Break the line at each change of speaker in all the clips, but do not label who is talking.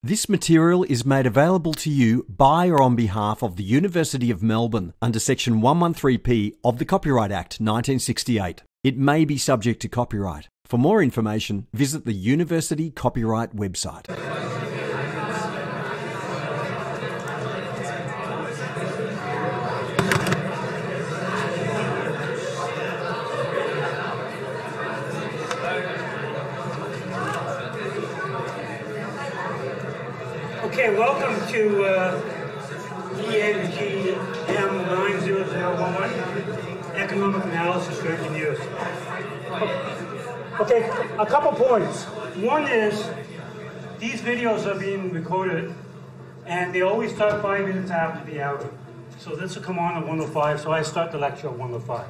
This material is made available to you by or on behalf of the University of Melbourne under Section 113P of the Copyright Act 1968. It may be subject to copyright. For more information, visit the University Copyright website.
Okay, welcome to ENGM90011, Economic Analysis for Engineers. Okay, a couple points. One is, these videos are being recorded, and they always start 5 minutes after the hour. So this will come on at 1:05, so I start the lecture at 1:05.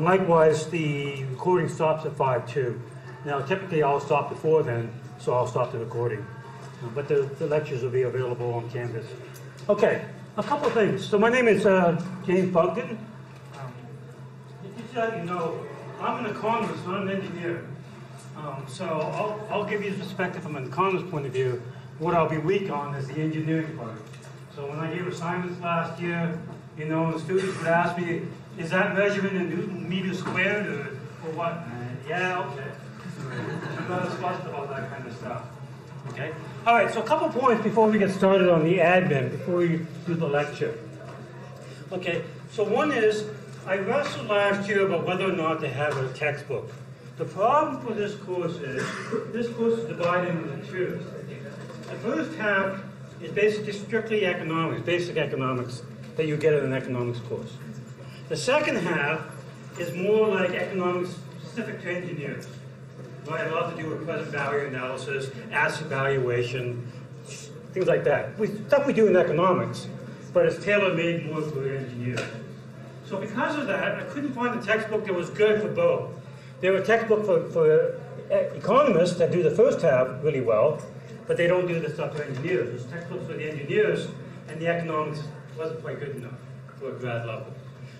Likewise, the recording stops at 5:02. Now, typically I'll stop before then, so I'll stop the recording. But the lectures will be available on Canvas. Okay, a couple of things. So my name is James Bogdan. Just to let you know, I'm an economist, not an engineer. So I'll give you a perspective from an economist point of view. What I'll be weak on is the engineering part. So when I gave assignments last year, you know, the students would ask me, is that measurement in Newton meters squared or what? Yeah, okay. I'm not as fussed about that kind of stuff. Okay. All right, so a couple points before we get started on the admin, before we do the lecture. Okay, so one is, I wrestled last year about whether or not to have a textbook. The problem for this course is divided into two. The first half is basically strictly economics, basic economics, that you get in an economics course. The second half is more like economics specific to engineers. Right, a lot to do with present value analysis, asset valuation, things like that. Stuff we do in economics, but it's tailor-made more for engineers. So because of that, I couldn't find a textbook that was good for both. There were textbooks for economists that do the first half really well, but they don't do the stuff for engineers. There's textbooks for the engineers, and the economics wasn't quite good enough for a grad level.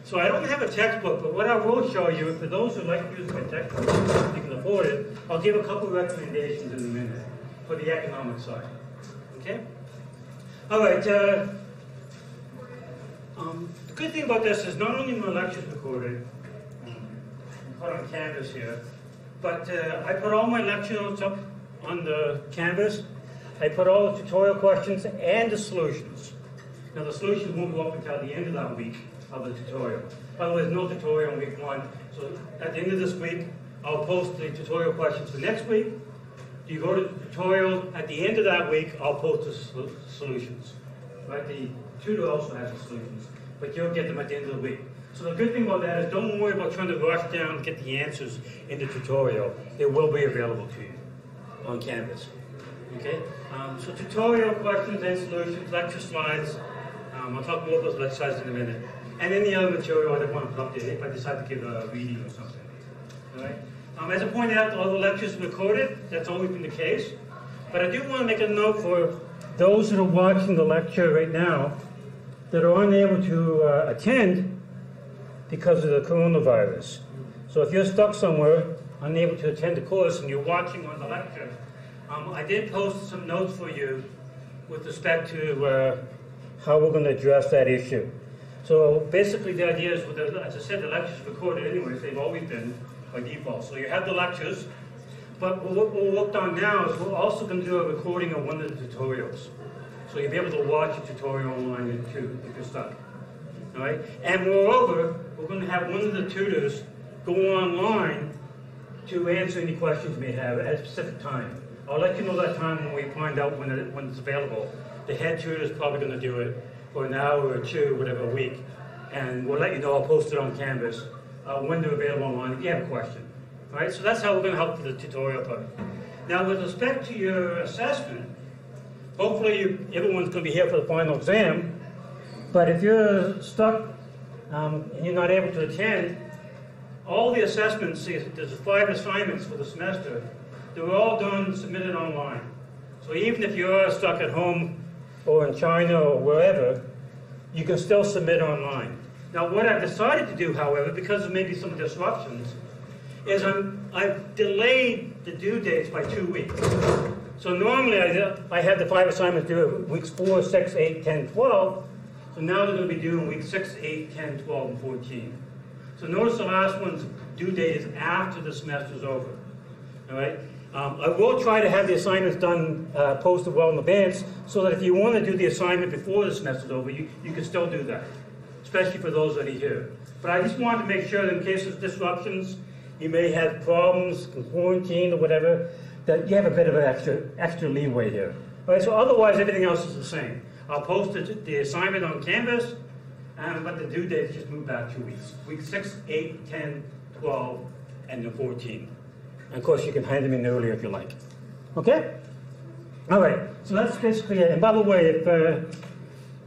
So I don't have a textbook, but what I will show you, for those who like to use my textbook, if you can afford it, I'll give a couple of recommendations in a minute for the economic side. Okay? All right. The good thing about this is not only my lectures recorded, put on Canvas here, but I put all my lecture notes up on the Canvas. I put all the tutorial questions and the solutions. Now the solutions won't go up until the end of that week of the tutorial. By the way, there's no tutorial in week 1. So at the end of this week, I'll post the tutorial questions for next week. You go to the tutorial, at the end of that week, I'll post the solutions. Right? The tutor also has the solutions, but you'll get them at the end of the week. So the good thing about that is don't worry about trying to rush down and get the answers in the tutorial. They will be available to you on Canvas. Okay? So tutorial questions and solutions, lecture slides. I'll talk more about lecture slides in a minute. And any other material I don't want to put up there if I decide to give a reading or something. All right? As I pointed out, all the lectures are recorded. That's always been the case. But I do want to make a note for those that are watching the lecture right now that are unable to attend because of the coronavirus. So if you're stuck somewhere, unable to attend the course, and you're watching on the lecture, I did post some notes for you with respect to how we're going to address that issue. So basically the idea is, as I said, the lectures are recorded anyways. They've always been by default. So you have the lectures, but what we're worked on now is we're also going to do a recording of one of the tutorials. So you'll be able to watch a tutorial online too, if you're stuck. All right? And moreover, we're going to have one of the tutors go online to answer any questions you may have at a specific time. I'll let you know that time when we find out when it's available. The head tutor is probably going to do it for an hour or two, whatever, a week. And we'll let you know. I'll post it on Canvas when they're available online if you have a question. All right? So that's how we're going to help for the tutorial part. Now, with respect to your assessment, hopefully everyone's going to be here for the final exam. But if you're stuck and you're not able to attend, all the assessments, there's 5 assignments for the semester, they were all done, submitted online. So even if you are stuck at home or in China or wherever, you can still submit online. Now what I've decided to do, however, because of maybe some disruptions, is I've delayed the due dates by 2 weeks. So normally I have the 5 assignments due weeks 4, 6, 8, 10, 12. So now they're going to be due in week 6, 8, 10, 12, and 14. So notice the last one's due date is after the semester's over. All right? I will try to have the assignments done, posted well in advance, so that if you want to do the assignment before the semester's over, you can still do that, especially for those that are here. But I just wanted to make sure that in case of disruptions, you may have problems, quarantine or whatever, that you have a bit of an extra leeway here. All right, so otherwise everything else is the same. I'll post the assignment on Canvas, but the due date is just moved back 2 weeks. Week 6, 8, 10, 12, and then 14. And of course, you can hand them in earlier if you like. Okay? All right, so that's basically it. And by the way, if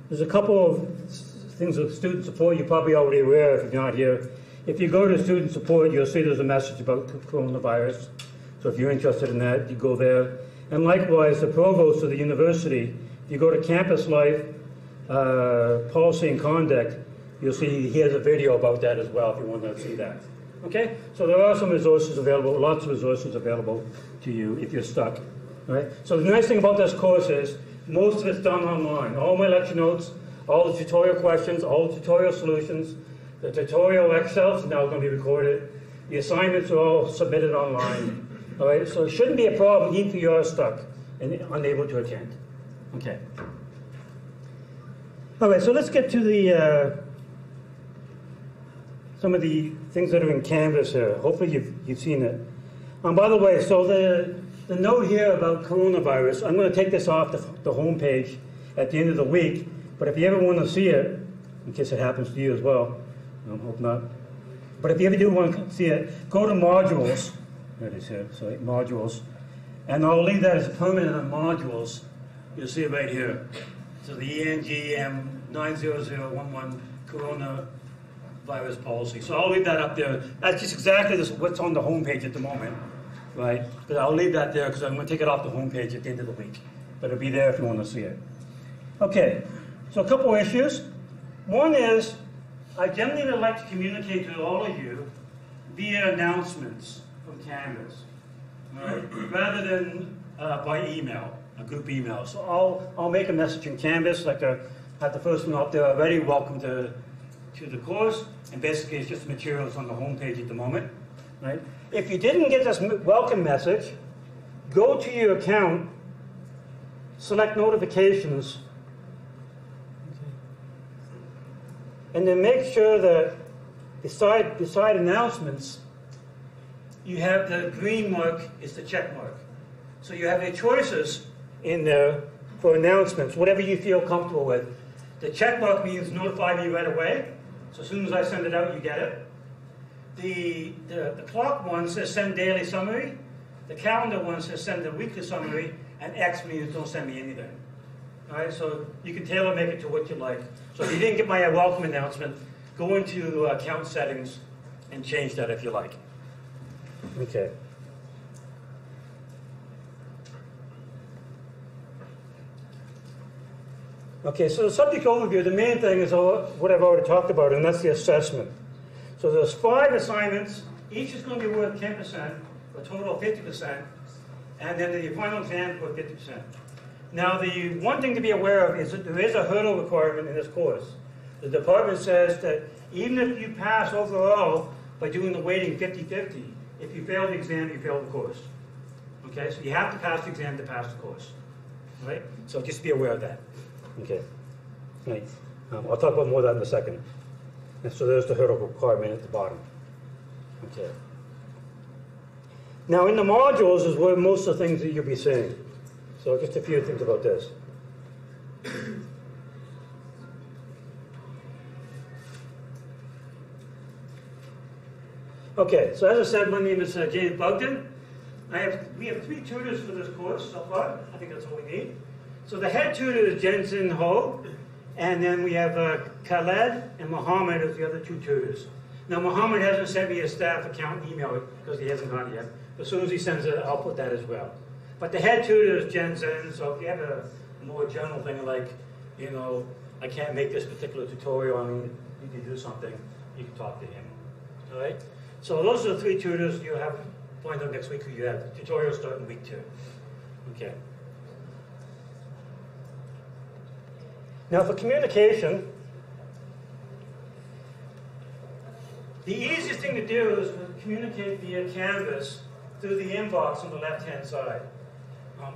there's a couple of things with student support you're probably already aware of if you're not here. If you go to student support, you'll see there's a message about coronavirus. So if you're interested in that, you go there. And likewise, the provost of the university, if you go to Campus Life, Policy and Conduct, you'll see he has a video about that as well if you want to see that. Okay? So there are some resources available, lots of resources available to you if you're stuck. All right? So the nice thing about this course is most of it's done online. All my lecture notes, all the tutorial questions, all the tutorial solutions, the tutorial Excel is now going to be recorded. The assignments are all submitted online. All right? So it shouldn't be a problem even if you are stuck and unable to attend. Okay. All right, so let's get to the some of the things that are in Canvas here. Hopefully you've seen it. By the way, so the note here about coronavirus, I'm going to take this off the home page at the end of the week, but if you ever want to see it, in case it happens to you as well, I hope not, but if you ever do want to see it, go to modules, there it is here, sorry, modules, and I'll leave that as permanent on modules. You'll see it right here. So the ENGM90011 coronavirus policy. So I'll leave that up there. That's just exactly what's on the home page at the moment, right? But I'll leave that there because I'm going to take it off the home page at the end of the week. But it'll be there if you want to see it. Okay, so a couple issues. One is, I generally would like to communicate to all of you via announcements from Canvas, right? Rather than by email. A group email. So I'll make a message in Canvas, like I have the first one up there already, welcome to the course, and basically it's just materials on the home page at the moment, right? If you didn't get this welcome message, go to your account, select notifications, and then make sure that beside announcements, you have the green mark is the check mark. So you have your choices in there for announcements, whatever you feel comfortable with. The check mark means notify me right away. So as soon as I send it out, you get it. The clock one says send daily summary. The calendar one says send the weekly summary. And X means don't send me anything. All right, so you can tailor make it to what you like. So if you didn't get my welcome announcement, go into account settings and change that if you like. Okay. Okay, so the subject overview, the main thing is what I've already talked about, and that's the assessment. So there's 5 assignments. Each is going to be worth 10%, a total of 50%, and then the final exam is worth 50%. Now, the one thing to be aware of is that there is a hurdle requirement in this course. The department says that even if you pass overall by doing the weighting 50-50, if you fail the exam, you fail the course. Okay, so you have to pass the exam to pass the course. All right? So just be aware of that. Okay. Right. I'll talk about more of that in a second. And so there's the hurdle requirement at the bottom. Okay. Now in the modules is where most of the things that you'll be seeing. So just a few things about this. Okay, so as I said, my name is James Bogdan. We have 3 tutors for this course so far. I think that's all we need. So the head tutor is Jensen Ho, and then we have Khaled and Mohammed as the other 2 tutors. Now Mohammed hasn't sent me a staff account email because he hasn't gone yet. As soon as he sends it, I'll put that as well. But the head tutor is Jensen, so if you have a more general thing like, you know, I can't make this particular tutorial, I mean, you can do something, you can talk to him. All right? So those are the 3 tutors. You'll have find out next week who you have. The tutorials start in week 2. Okay. Now for communication, the easiest thing to do is to communicate via Canvas through the inbox on the left-hand side.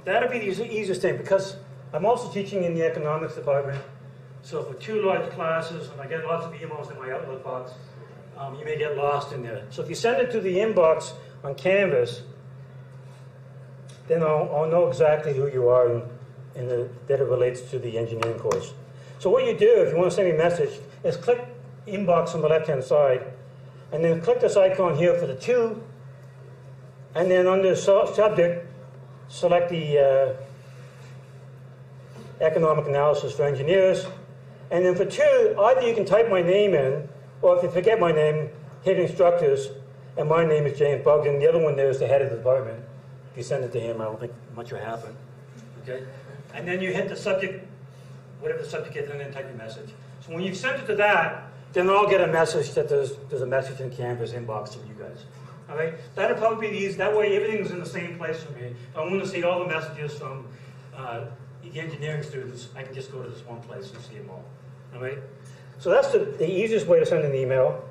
That'll be the easiest thing because I'm also teaching in the economics department. So for 2 large classes, and I get lots of emails in my Outlook box, you may get lost in there. So if you send it to the inbox on Canvas, then I'll know exactly who you are and that it relates to the engineering course. So what you do, if you want to send me a message, is click inbox on the left-hand side, and then click this icon here for the 2, and then under subject, select the economic analysis for engineers, and then for 2, either you can type my name in, or if you forget my name, hit instructors, and my name is James Bogdan. The other one there is the head of the department. If you send it to him, I don't think much will happen. Okay? And then you hit the subject, whatever the subject is, and then type your message. So when you've sent it to that, then I'll get a message that there's a message in Canvas inbox from you guys. All right? That'll probably be the easiest. That way everything's in the same place for me. If I want to see all the messages from the engineering students, I can just go to this one place and see them all. All right? So that's the easiest way to send an email.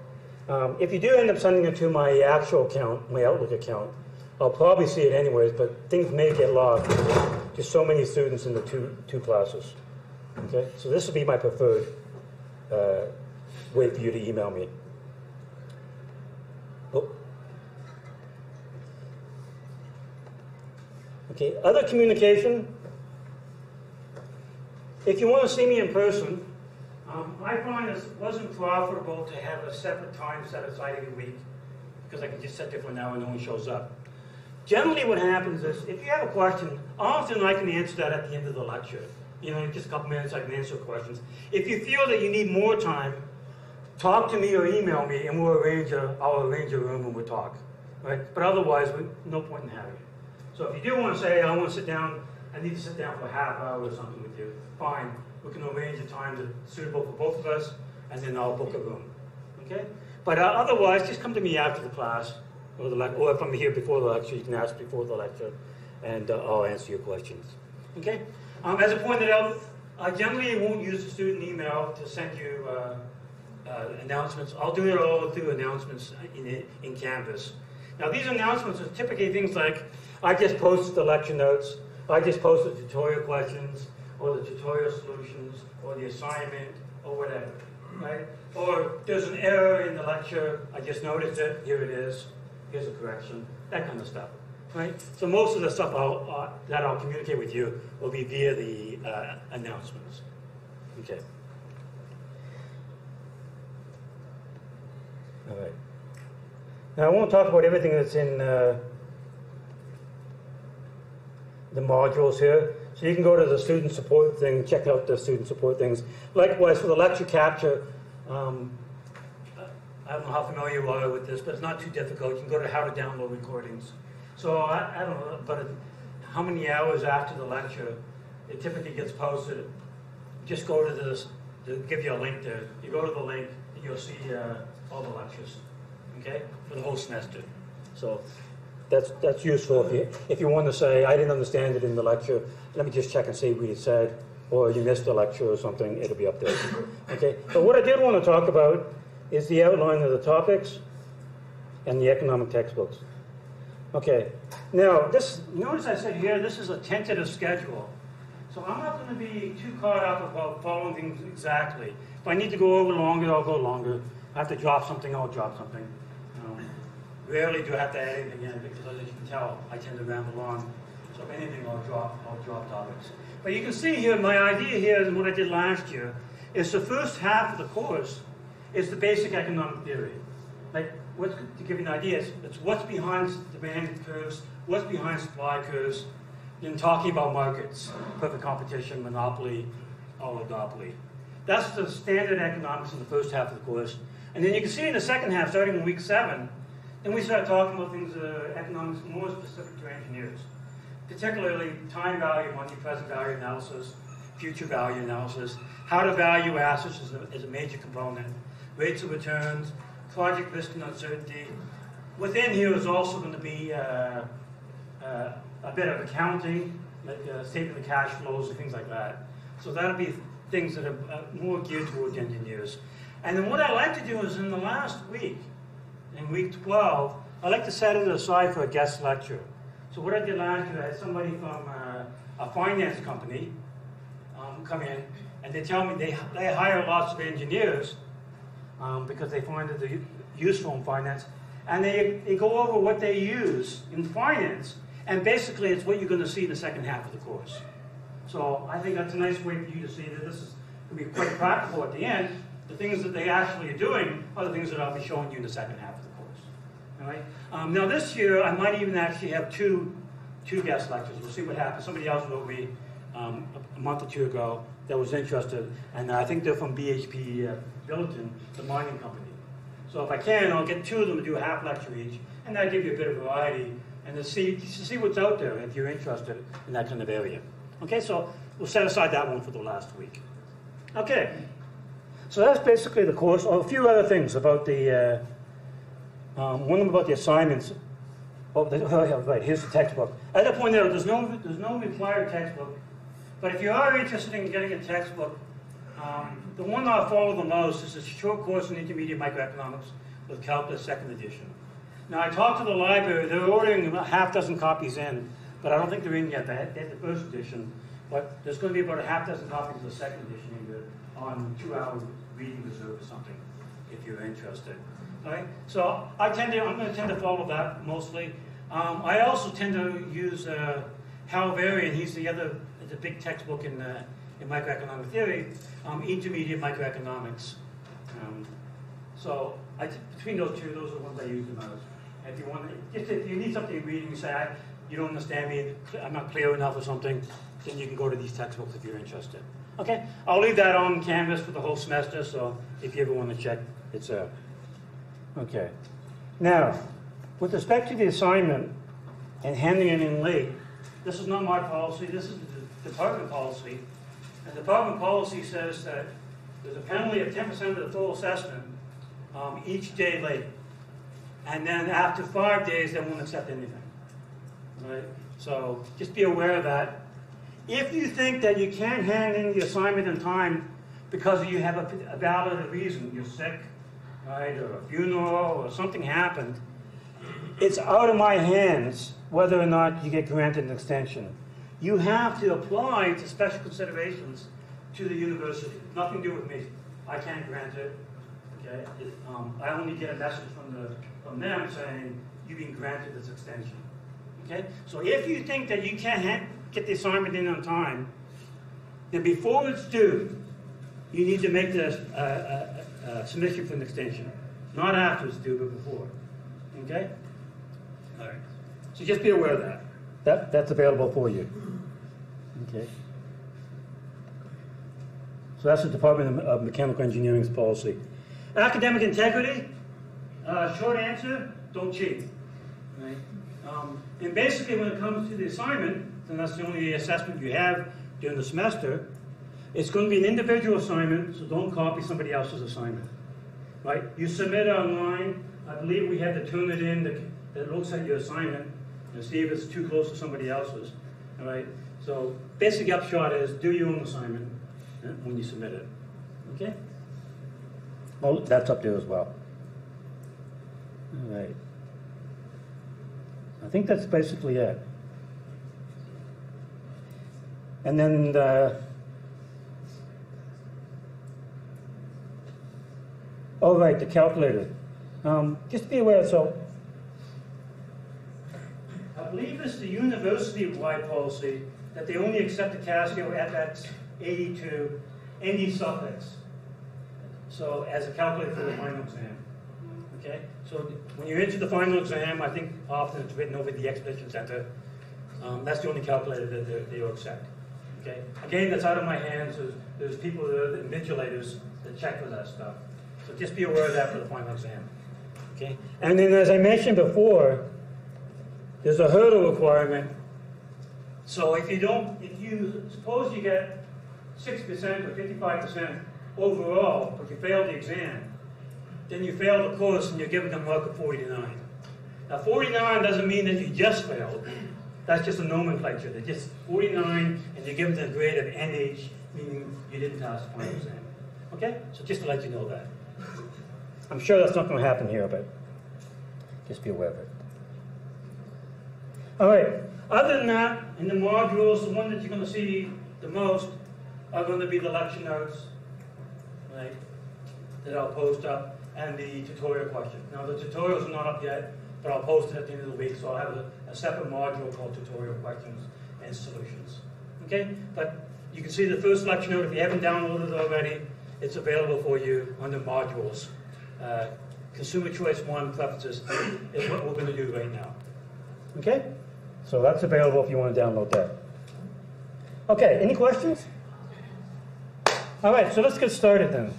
If you do end up sending it to my actual account, my Outlook account, I'll probably see it anyways, but things may get lost. There's so many students in the two classes. Okay? So this would be my preferred way for you to email me. Oh. Okay, other communication. If you want to see me in person, I find it wasn't profitable to have a separate time set aside every week because I can just sit there for an hour and no one shows up. Generally what happens is, if you have a question, often I can answer that at the end of the lecture. You know, in just a couple minutes I can answer questions. If you feel that you need more time, talk to me or email me and I'll arrange a room and we'll talk. Right? But otherwise, no point in having it. So if you do want to say, I want to sit down, I need to sit down for a half hour or something with you, fine. We can arrange a time that's suitable for both of us, and then I'll book a room. Okay? But otherwise, just come to me after the class, or if I'm here before the lecture, you can ask before the lecture, and I'll answer your questions. Okay? As I pointed out, I generally won't use the student email to send you announcements. I'll do it all through announcements in Canvas. Now, these announcements are typically things like, I just posted the lecture notes, I just posted tutorial questions, or the tutorial solutions, or the assignment, or whatever, right? Or there's an error in the lecture, I just noticed it, here it is, here's a correction, that kind of stuff, right? So most of the stuff that I'll communicate with you will be via the announcements. Okay. All right. Now I won't talk about everything that's in the modules here. So you can go to the student support thing, check out the student support things. Likewise, for the lecture capture, I don't know how familiar you are with this, but it's not too difficult. You can go to how to download recordings. So I don't know, but how many hours after the lecture it typically gets posted. Just go to this, they'll give you a link there. You go to the link, and you'll see all the lectures, okay, for the whole semester. So that's useful if you want to say, I didn't understand it in the lecture, let me just check and see what you said, or you missed a lecture or something, it'll be up there. Okay, but what I did want to talk about is the outline of the topics and the economic textbooks. Okay, now notice I said here, this is a tentative schedule. So I'm not going to be too caught up about following things exactly. If I need to go over longer, I'll go longer. If I have to drop something, I'll drop something. Rarely do I have to add anything in because, as you can tell, I tend to ramble on. So if anything, I'll drop topics. But you can see here, my idea here and what I did last year is the first half of the course is the basic economic theory. Like, to give you an idea, it's what's behind demand curves, what's behind supply curves, then talking about markets, perfect competition, monopoly, oligopoly. That's the standard economics in the first half of the course. And then you can see in the second half, starting in week 7, then we start talking about things that are economics more specific to engineers, particularly time value, money present value analysis, future value analysis, how to value assets as a major component, rates of returns, project risk and uncertainty. Within here is also going to be a bit of accounting, like statement of cash flows and things like that. So that'll be things that are more geared towards engineers. And then what I like to do is in the last week, in week 12, I like to set it aside for a guest lecture. So what I did last year, I had somebody from a finance company come in, and they tell me they hire lots of engineers because they find it useful in finance, and they go over what they use in finance, and basically it's what you're going to see in the second half of the course. So I think that's a nice way for you to see that this is going to be quite practical at the end. The things that they actually are doing are the things that I'll be showing you in the second half of the course. All right? Now this year, I might even actually have two guest lectures. We'll see what happens. Somebody else wrote me a month or two ago that was interested, and I think they're from BHP Billiton, the mining company. So if I can, I'll get two of them to do a half lecture each, and that'll give you a bit of variety and to see what's out there if you're interested in that kind of area. Okay, so we'll set aside that one for the last week. Okay, so that's basically the course. Oh, a few other things about the, one about the assignments. Oh, right, here's the textbook. I had to point out, there's no required textbook, but if you are interested in getting a textbook, the one I'll follow the most is a short course in intermediate microeconomics with Calculus 2nd edition. Now I talked to the library, they're ordering about half dozen copies in, but I don't think they're in yet. They had the first edition, but there's going to be about a half dozen copies of the second edition in there on 2-hour reading reserve or something, if you're interested. All right? So I'm going to tend to follow that mostly. I also tend to use Hal Varian. He's the big textbook in microeconomic theory, intermediate microeconomics. So between those two, those are the ones I use the most. If you want, if you need something reading, you say you don't understand me, I'm not clear enough or something, then you can go to these textbooks if you're interested. Okay, I'll leave that on Canvas for the whole semester. So if you ever want to check, it's there. Okay. Now, with respect to the assignment and handing it in late, this is not my policy. This is the department policy. And the department policy says that there's a penalty of 10% of the full assessment each day late. And then after 5 days, they won't accept anything. Right? So just be aware of that. If you think that you can't hand in the assignment in time because you have a valid reason, you're sick, right, or a funeral or something happened, it's out of my hands whether or not you get granted an extension. You have to apply to special considerations to the university. Nothing to do with me. I can't grant it. Okay? I only get a message from them saying you've been granted this extension. Okay? So if you think that you can't get the assignment in on time, then before it's due, you need to make the submission for an extension. Not after it's due, but before. Okay? All right. So just be aware of that. That's available for you. Okay. So that's the Department of Mechanical Engineering's policy. Academic integrity. Short answer: don't cheat. Right? And basically, when it comes to the assignment, and that's the only assessment you have during the semester, it's going to be an individual assignment, so don't copy somebody else's assignment. Right? You submit online. I believe we have to turn it in that looks at your assignment and see if it's too close to somebody else's. All right? So basic upshot is do your own assignment when you submit it. Okay? Well, that's up there as well. All right. I think that's basically it. And then oh, right, the calculator. Just be aware, so I believe it's the university-wide policy that they only accept the Casio FX 82 ND suffix. So as a calculator for the final exam. Okay? So when you enter the final exam, I think often it's written over the Expedition Center. That's the only calculator that they will accept. Okay? Again, that's out of my hands. There's people that are invigilators that check for that stuff. So just be aware of that for the final exam. Okay? And then as I mentioned before, there's a hurdle requirement. So if you suppose you get 6% or 55% overall, but you fail the exam, then you fail the course and you're given a mark of 49. Now 49 doesn't mean that you just failed. That's just a nomenclature. They're just 49, and you're given the grade of NH, meaning you didn't pass the final exam. Okay? So just to let you know that. I'm sure that's not going to happen here, but just be aware of it. All right. Other than that, in the modules, the one that you're going to see the most are going to be the lecture notes, right, that I'll post up, and the tutorial question. Now, the tutorials are not up yet, but I'll post it at the end of the week, so I'll have a separate module called tutorial questions and solutions. Okay? But you can see the first lecture note. If you haven't downloaded it already, it's available for you under modules. Consumer Choice 1 Preferences is what we're going to do right now. Okay? So that's available if you want to download that. Okay, any questions? All right, so let's get started then.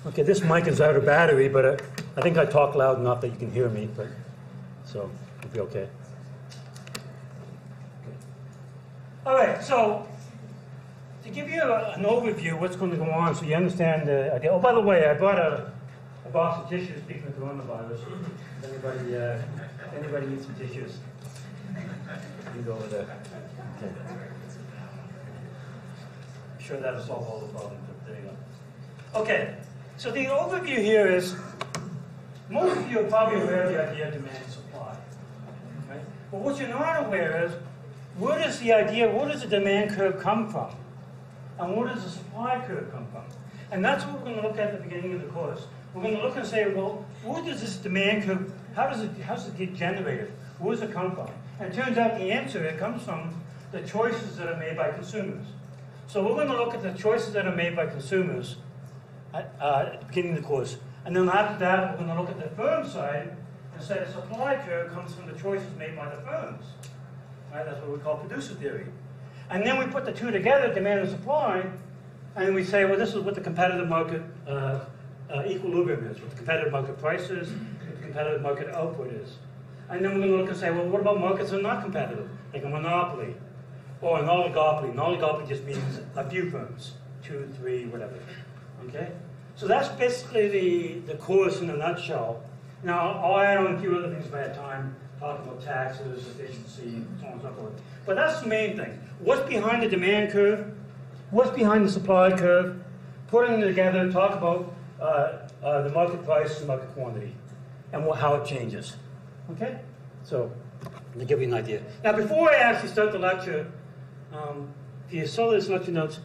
Okay, this mic is out of battery, but I think I talk loud enough that you can hear me, but, so it'll be okay. All right, so to give you an overview of what's going to go on so you understand the idea. Oh, by the way, I brought a box of tissues, speaking of coronavirus. If anybody needs some tissues, you can go over there. Okay. I'm sure that'll solve all the problems, but there you go. Okay, so the overview here is, most of you are probably aware of the idea of demand and supply. Right? But what you're not aware is, where does the demand curve come from? And where does the supply curve come from? And that's what we're going to look at the beginning of the course. We're going to look and say, well, where does this demand curve, how does it get generated? Where does it come from? And it turns out the answer, it comes from the choices that are made by consumers. So we're going to look at the choices that are made by consumers at the beginning of the course. And then after that, we're going to look at the firm side and say the supply curve comes from the choices made by the firms. Right? That's what we call producer theory. And then we put the two together, demand and supply, and we say, well, this is what the competitive market equilibrium is, what the competitive market price is, what the competitive market output is. And then we're going to look and say, well, what about markets that are not competitive, like a monopoly or an oligopoly? An oligopoly just means a few firms, 2, 3, whatever. Okay? So that's basically the course in a nutshell. Now, I'll add on a few other things if I have time, talking about taxes, efficiency, so on and so forth. But that's the main thing. What's behind the demand curve? What's behind the supply curve? Putting them together, talk about the market price and market quantity and how it changes. Okay? So, to give you an idea. Now, before I actually start the lecture, if you saw this lecture notes,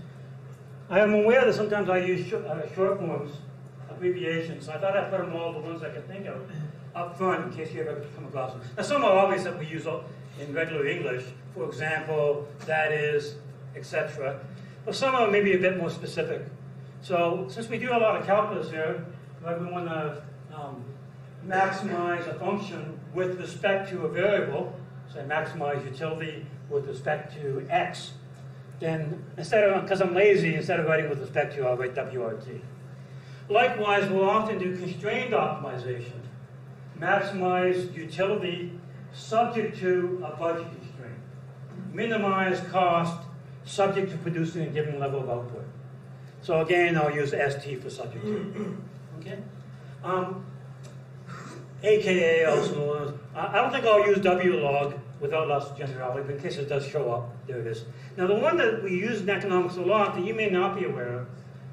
I am aware that sometimes I use short forms, abbreviations. I thought I'd put them all the ones I could think of up front in case you ever come across them. Now, some are obvious that we use in regular English. For example, that is, etc. But some are maybe a bit more specific. So, since we do a lot of calculus here, like we want to maximize a function with respect to a variable, say maximize utility with respect to x, then because I'm lazy, instead of writing with respect to, I'll write WRT. Likewise, we'll often do constrained optimization. Maximize utility subject to a budget constraint. Minimize cost subject to producing a given level of output. So again, I'll use ST for subject to. Okay? AKA also, I don't think I'll use W log without loss of generality, but in case it does show up, there it is. Now the one that we use in economics a lot that you may not be aware of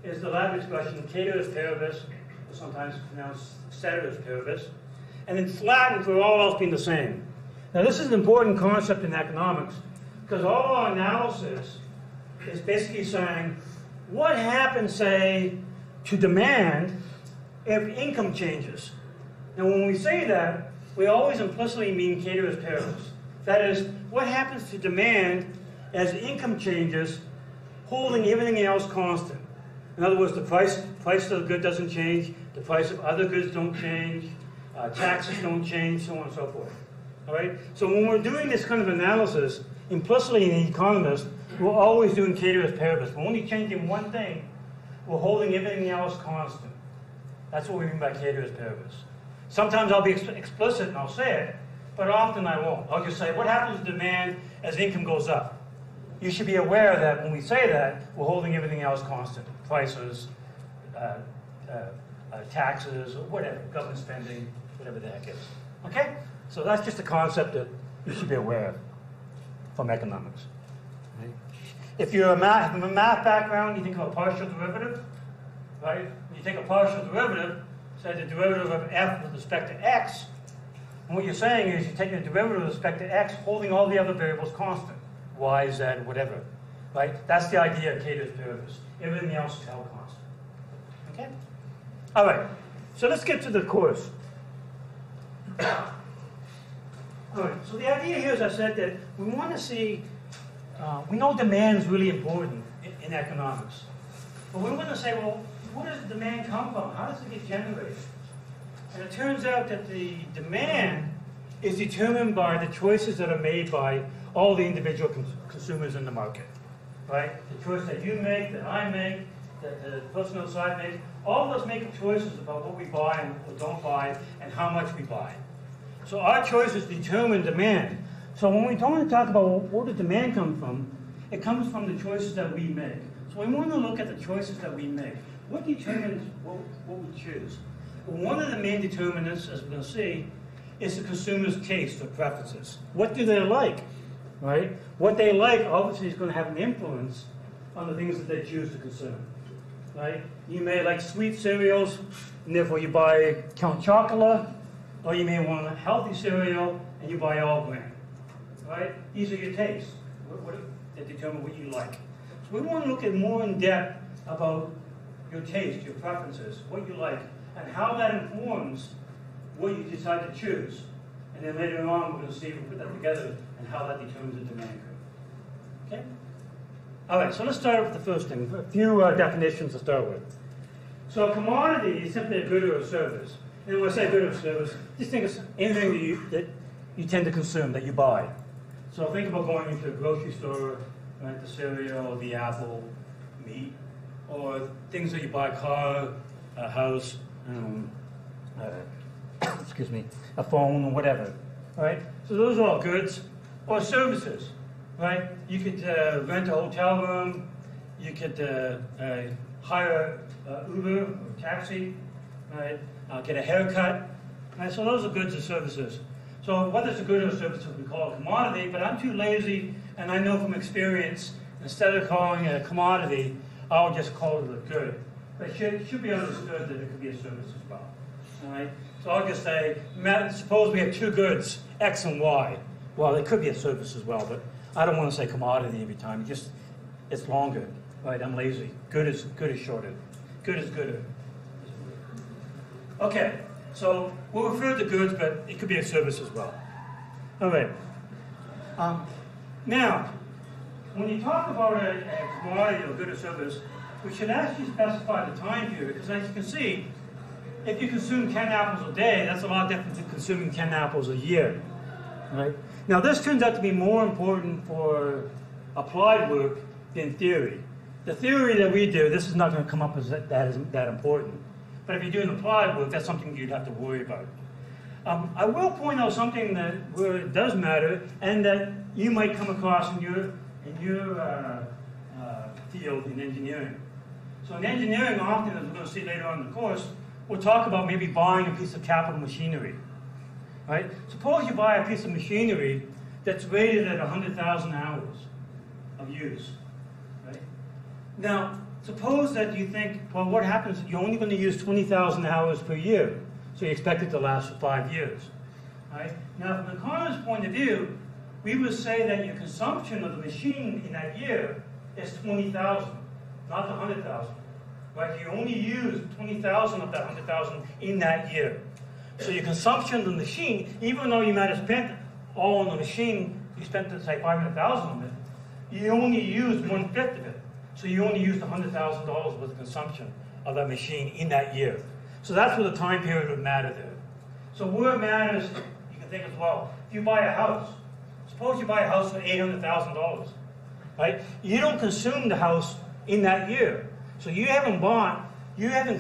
is the Latin expression ceteris paribus, or sometimes pronounced ceteris paribus, and it's Latin for all else being the same. Now this is an important concept in economics because all our analysis is basically saying what happens, say, to demand if income changes. Now when we say that, we always implicitly mean ceteris paribus. That is, what happens to demand as income changes, holding everything else constant. In other words, the price of the good doesn't change, the price of other goods don't change, taxes don't change, so on and so forth. All right? So when we're doing this kind of analysis, implicitly in the economist, we're always doing ceteris paribus. We're only changing one thing. We're holding everything else constant. That's what we mean by ceteris paribus. Sometimes I'll be explicit and I'll say it. but often I won't. I'll just say, what happens to demand as income goes up? You should be aware that when we say that, we're holding everything else constant. Prices, taxes, or whatever, government spending, whatever the heck is. Okay? So that's just a concept that you should be aware of from economics. Okay? If you're have a math background, you think of a partial derivative, right? When you take a partial derivative, say the derivative of f with respect to x, and what you're saying is you're taking the derivative with respect to x, holding all the other variables constant, y, z, whatever, right? That's the idea of Cater's derivatives. Everything else is held constant. Okay? All right, so let's get to the course. All right, so the idea here, as I said, that we want to see, we know demand is really important in economics. But we want to say, well, where does the demand come from? How does it get generated? And it turns out that the demand is determined by the choices that are made by all the individual consumers in the market, right? The choice that you make, that I make, that the person outside makes, all of us make choices about what we buy and what we don't buy and how much we buy. So our choices determine demand. So when we want to talk about where does demand come from, it comes from the choices that we make. So we want to look at the choices that we make. What determines what we choose? Well, one of the main determinants, as we're going to see, is the consumer's taste or preferences. What do they like, right? What they like obviously is going to have an influence on the things that they choose to consume, right? You may like sweet cereals, and therefore you buy Count Chocula, or you may want a healthy cereal, and you buy all grain, right? These are your tastes that determine what you like. So we want to look at more in depth about your taste, your preferences, what you like, and how that informs what you decide to choose. And then later on, we're going to see if we put that together and how that determines the demand curve. Okay? All right, so let's start with the first thing. A few definitions to start with. So a commodity is simply a good or a service. And when I say good or service, just think of anything that you tend to consume, that you buy. So think about going into a grocery store, right, the cereal, the apple, meat, or things that you buy, car, a house, excuse me, a phone, or whatever. All right? So those are all goods or services, right? You could rent a hotel room. You could hire Uber or taxi, right? Get a haircut. Right? So those are goods or services. So whether it's a good or a service, we call it a commodity, but I'm too lazy, and I know from experience, instead of calling it a commodity, I'll just call it a good. But it should be understood that it could be a service as well. All right? So I'll just say, suppose we have two goods, X and Y. Well, it could be a service as well, but I don't want to say commodity every time. It's longer, right? I'm lazy. Good is shorter. Good is gooder. Okay, so we'll refer to goods, but it could be a service as well. All right. Now, when you talk about a commodity or good or service, we should actually specify the time period, because as you can see, if you consume 10 apples a day, that's a lot different than consuming 10 apples a year. Right? Now, this turns out to be more important for applied work than theory. The theory that we do, this is not going to come up as that important. But if you're doing applied work, that's something you'd have to worry about. I will point out something where it does matter, and that you might come across in your field in engineering. So in engineering, often, as we're going to see later on in the course, we'll talk about maybe buying a piece of capital machinery. Right? Suppose you buy a piece of machinery that's rated at 100,000 hours of use. Right? Now, suppose that you think, well, what happens if you're only going to use 20,000 hours per year, so you expect it to last for 5 years. Right? Now, from the economist's point of view, we would say that your consumption of the machine in that year is 20,000, not the 100,000. Right? You only use 20,000 of that 100,000 in that year. So your consumption of the machine, even though you might have spent all on the machine, you spent, say, 500,000 on it, you only used 1/5 of it. So you only used $100,000 worth of consumption of that machine in that year. So that's where the time period would matter there. So where it matters, you can think as well, if you buy a house, suppose you buy a house for $800,000, right? You don't consume the house in that year. So you haven't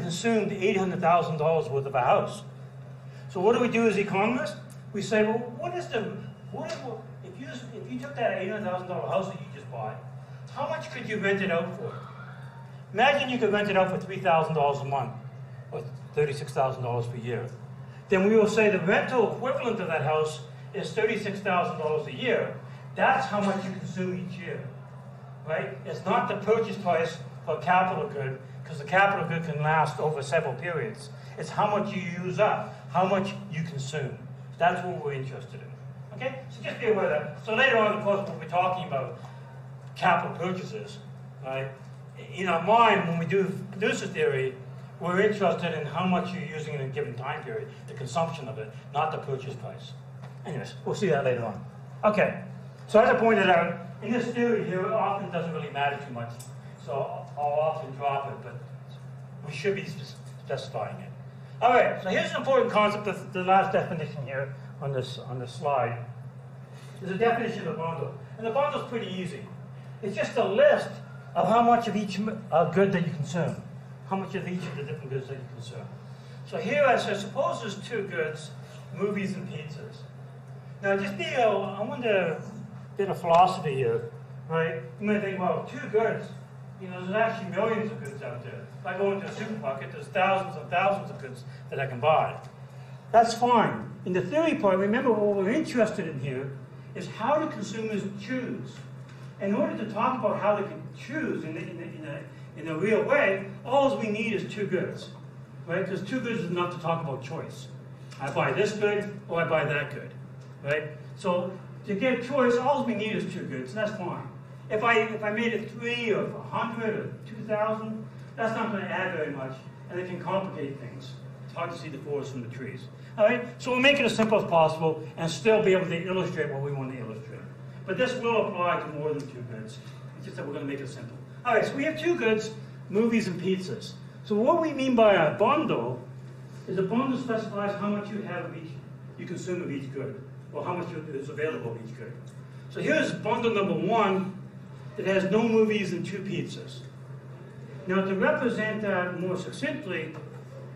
consumed $800,000 worth of a house. So what do we do as economists? we say, well, if you took that $800,000 house that you just bought, how much could you rent it out for? Imagine you could rent it out for $3,000 a month, or $36,000 per year. Then we will say the rental equivalent of that house is $36,000 a year. That's how much you consume each year, right? It's not the purchase price for a capital good, because the capital good can last over several periods. It's how much you use up, how much you consume. That's what we're interested in. Okay? So just be aware of that. So later on, of course, we'll be talking about capital purchases, right? In our mind, when we do producer theory, we're interested in how much you're using in a given time period, the consumption of it, not the purchase price. Anyways, we'll see that later on. Okay, so as I pointed out, in this theory here, it often doesn't really matter too much, so I'll often drop it, but we should be specifying it. All right, so here's an important concept, the last definition here on this slide. There's a definition of a bundle, and the bundle's pretty easy. It's just a list of how much of each good that you consume. How much of each of the different goods that you consume. So here I said, suppose there's two goods, movies and pizzas. Now just I want a bit of philosophy here, right? You might think, well, two goods, there's actually millions of goods out there. If I go into a supermarket, there's thousands and thousands of goods that I can buy. That's fine. In the theory part, remember what we're interested in here is how do consumers choose? In order to talk about how they can choose in a real way, all we need is two goods, right? Because two goods is enough to talk about choice. I buy this good or I buy that good, right? So to get choice, all we need is two goods, and that's fine. If I made it 3 or 100 or 2,000, that's not going to add very much, and it can complicate things. It's hard to see the forest from the trees. All right, so we'll make it as simple as possible and still be able to illustrate what we want to illustrate. But this will apply to more than two goods. It's just that we're going to make it simple. All right, so we have two goods, movies and pizzas. So what we mean by a bundle is a bundle specifies how much you have of each, you consume of each good, or how much is available of each good. So here's bundle number 1 that has no movies and 2 pizzas. Now to represent that more succinctly,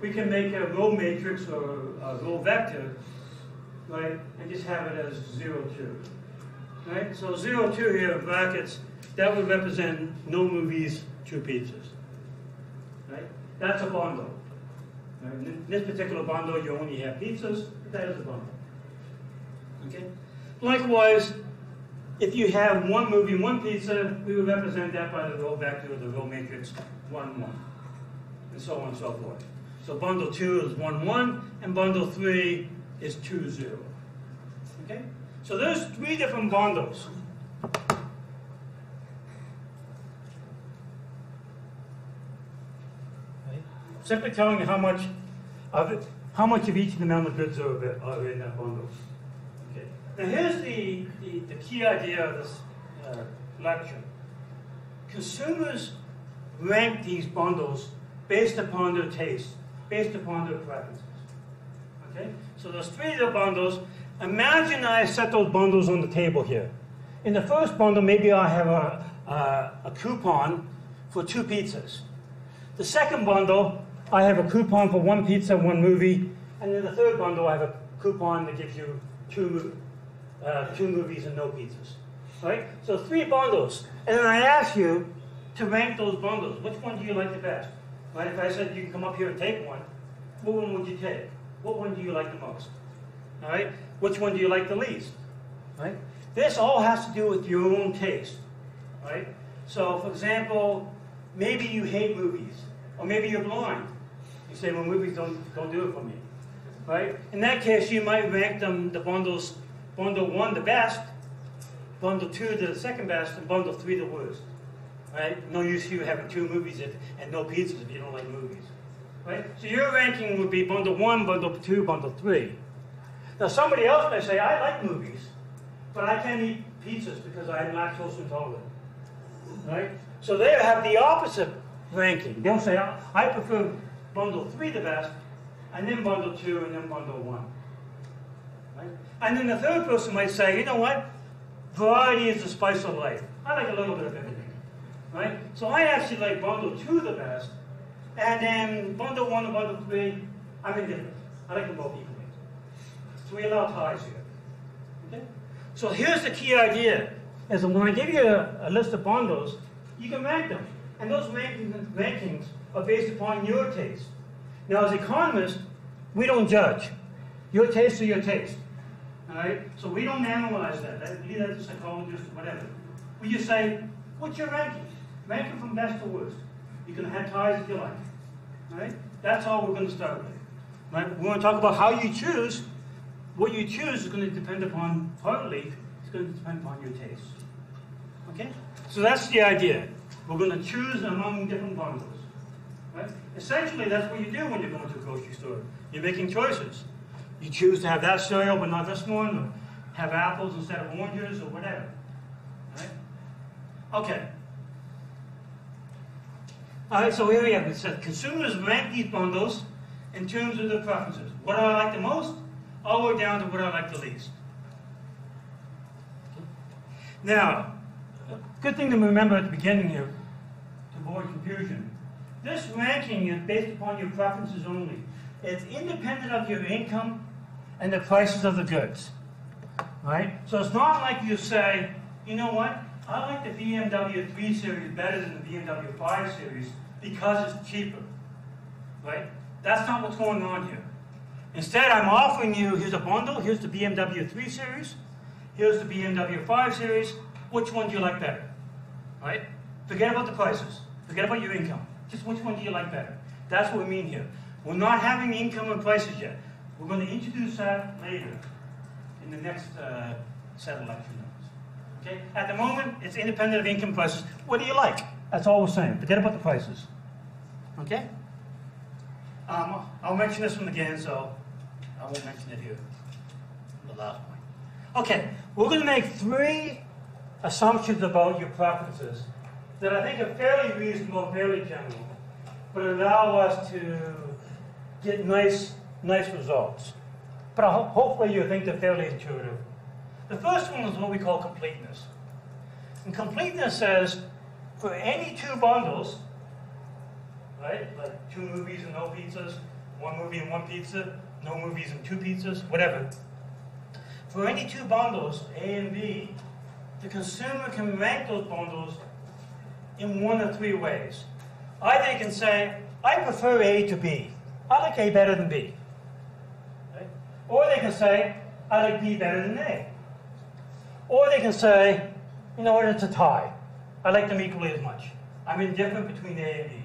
we can make a row matrix or a row vector, right, and just have it as 0, 2. Right? So 0, 2 here in brackets, that would represent no movies, 2 pizzas. Right? That's a bundle. Right? In this particular bundle, you only have pizzas, but that is a bundle. Okay? Likewise, if you have 1 movie and 1 pizza, we would represent that by the row vector or the row matrix 1, 1, and so on and so forth. So bundle 2 is 1, 1, and bundle 3 is 2, 0. Okay? So there's 3 different bundles. Right? Simply telling you how much of each amount of goods are in that bundle. Okay. Now here's the key idea of this lecture. Consumers rank these bundles based upon their taste, based upon their preferences. Okay? So there's 3 of the bundles. Imagine I set those bundles on the table here. In the first bundle, maybe I have a coupon for 2 pizzas. The second bundle, I have a coupon for 1 pizza, 1 movie. And in the third bundle, I have a coupon that gives you 2 movies and no pizzas. Right? So 3 bundles. And then I ask you to rank those bundles. Which one do you like the best? Right? If I said you can come up here and take one, what one would you take? What one do you like the most? All right? Which one do you like the least? Right? This all has to do with your own taste. Right? So, for example, maybe you hate movies, or maybe you're blind. You say, well, movies don't do it for me. Right? In that case, you might rank them, the bundles, bundle 1 the best, bundle 2 the second best, and bundle 3 the worst. Right? No use you having 2 movies and no pizzas if you don't like movies. Right? So your ranking would be bundle 1, bundle 2, bundle 3. Now somebody else may say, I like movies, but I can't eat pizzas because I'm lactose intolerant. Right? So they have the opposite ranking. They'll say, I prefer bundle 3 the best, and then bundle 2, and then bundle 1. Right? And then the third person might say, you know what? Variety is the spice of life. I like a little bit of everything. Right? So I actually like bundle 2 the best, and then bundle 1 and bundle 3, I'm indifferent. I like them both equally. So we allow ties here. Okay? So here's the key idea, is that when I give you a list of bundles, you can rank them. And those rankings are based upon your taste. Now, as economists, we don't judge. Your taste or your taste. All right? So we don't analyze that. Leave that to psychologists or whatever. We just say, what's your ranking? Rank it from best to worst. You can have ties if you like. All right? That's all we're going to start with. Right? We're going to talk about how you choose. What you choose is going to depend upon, partly, it's going to depend upon your taste. Okay? So that's the idea. We're going to choose among different bundles. Right? Essentially, that's what you do when you're going to a grocery store. You're making choices. You choose to have that cereal but not this one, or have apples instead of oranges, or whatever. Right? Okay. All right, so here we have it. Said consumers rank these bundles in terms of their preferences. What do I like the most, all the way down to what I like the least. Now, good thing to remember at the beginning here, to avoid confusion. This ranking is based upon your preferences only. It's independent of your income and the prices of the goods. Right? So it's not like you say, you know what, I like the BMW 3 Series better than the BMW 5 Series because it's cheaper. Right? That's not what's going on here. Instead, I'm offering you, here's a bundle, here's the BMW 3 Series, here's the BMW 5 Series, which one do you like better? Right? Forget about the prices. Forget about your income. Just which one do you like better? That's what we mean here. We're not having income and prices yet. We're going to introduce that later in the next set of lecture notes. Okay? At the moment, it's independent of income prices. What do you like? That's all we're saying. Forget about the prices. Okay? I'll mention this one again, so I won't mention it here. The last point. Okay, we're going to make 3 assumptions about your preferences that I think are fairly reasonable, fairly general, but allow us to get nice results. But hopefully you think they're fairly intuitive. The first one is what we call completeness. And completeness says, for any 2 bundles, right, like 2 movies and no pizzas, 1 movie and 1 pizza, no movies and 2 pizzas, whatever. For any 2 bundles, A and B, the consumer can rank those bundles in 1 of 3 ways. Either they can say, I prefer A to B. I like A better than B. Right? Or they can say, I like B better than A. Or they can say, you know what, it's a tie. I like them equally as much. I'm indifferent between A and B.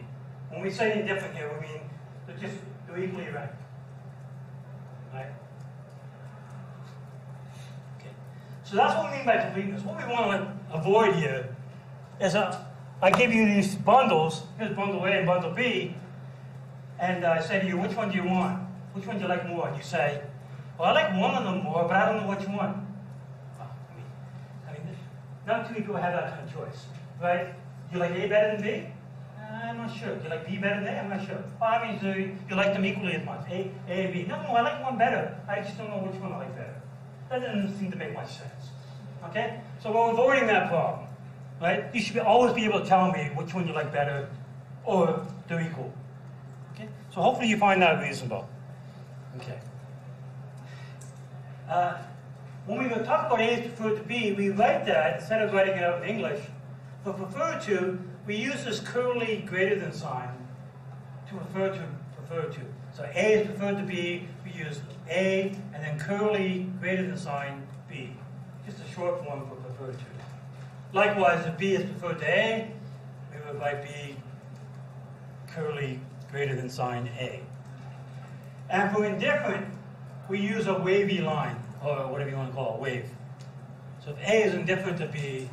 When we say indifferent here, we mean they're equally ranked. Right? Okay. So that's what we mean by completeness. What we want to avoid here is I give you these bundles, here's bundle A and bundle B, and I say to you, which one do you want? Which one do you like more? And you say, well, I like one of them more, but I don't know which one. I mean, not too many people have that kind of choice, right? Do you like A better than B? I'm not sure. Do you like B better than A? I'm not sure. Well, I mean, you like them equally as much, A and B. No, I like one better. I just don't know which one I like better. That doesn't seem to make much sense. Okay? So we're avoiding that problem. Right? You should always be able to tell me which one you like better, or they're equal. Okay? So hopefully you find that reasonable. Okay. When we talk about A is preferred to B, we write that, instead of writing it out in English, for preferred to, we use this curly greater than sign to refer to preferred to. So A is preferred to B, we use A, and then curly greater than sign B. Just a short form for preferred to. Likewise, if B is preferred to A, we would write B curly greater than sign A. And for indifferent, we use a wavy line, or whatever you want to call it, wave. So if A is indifferent to B,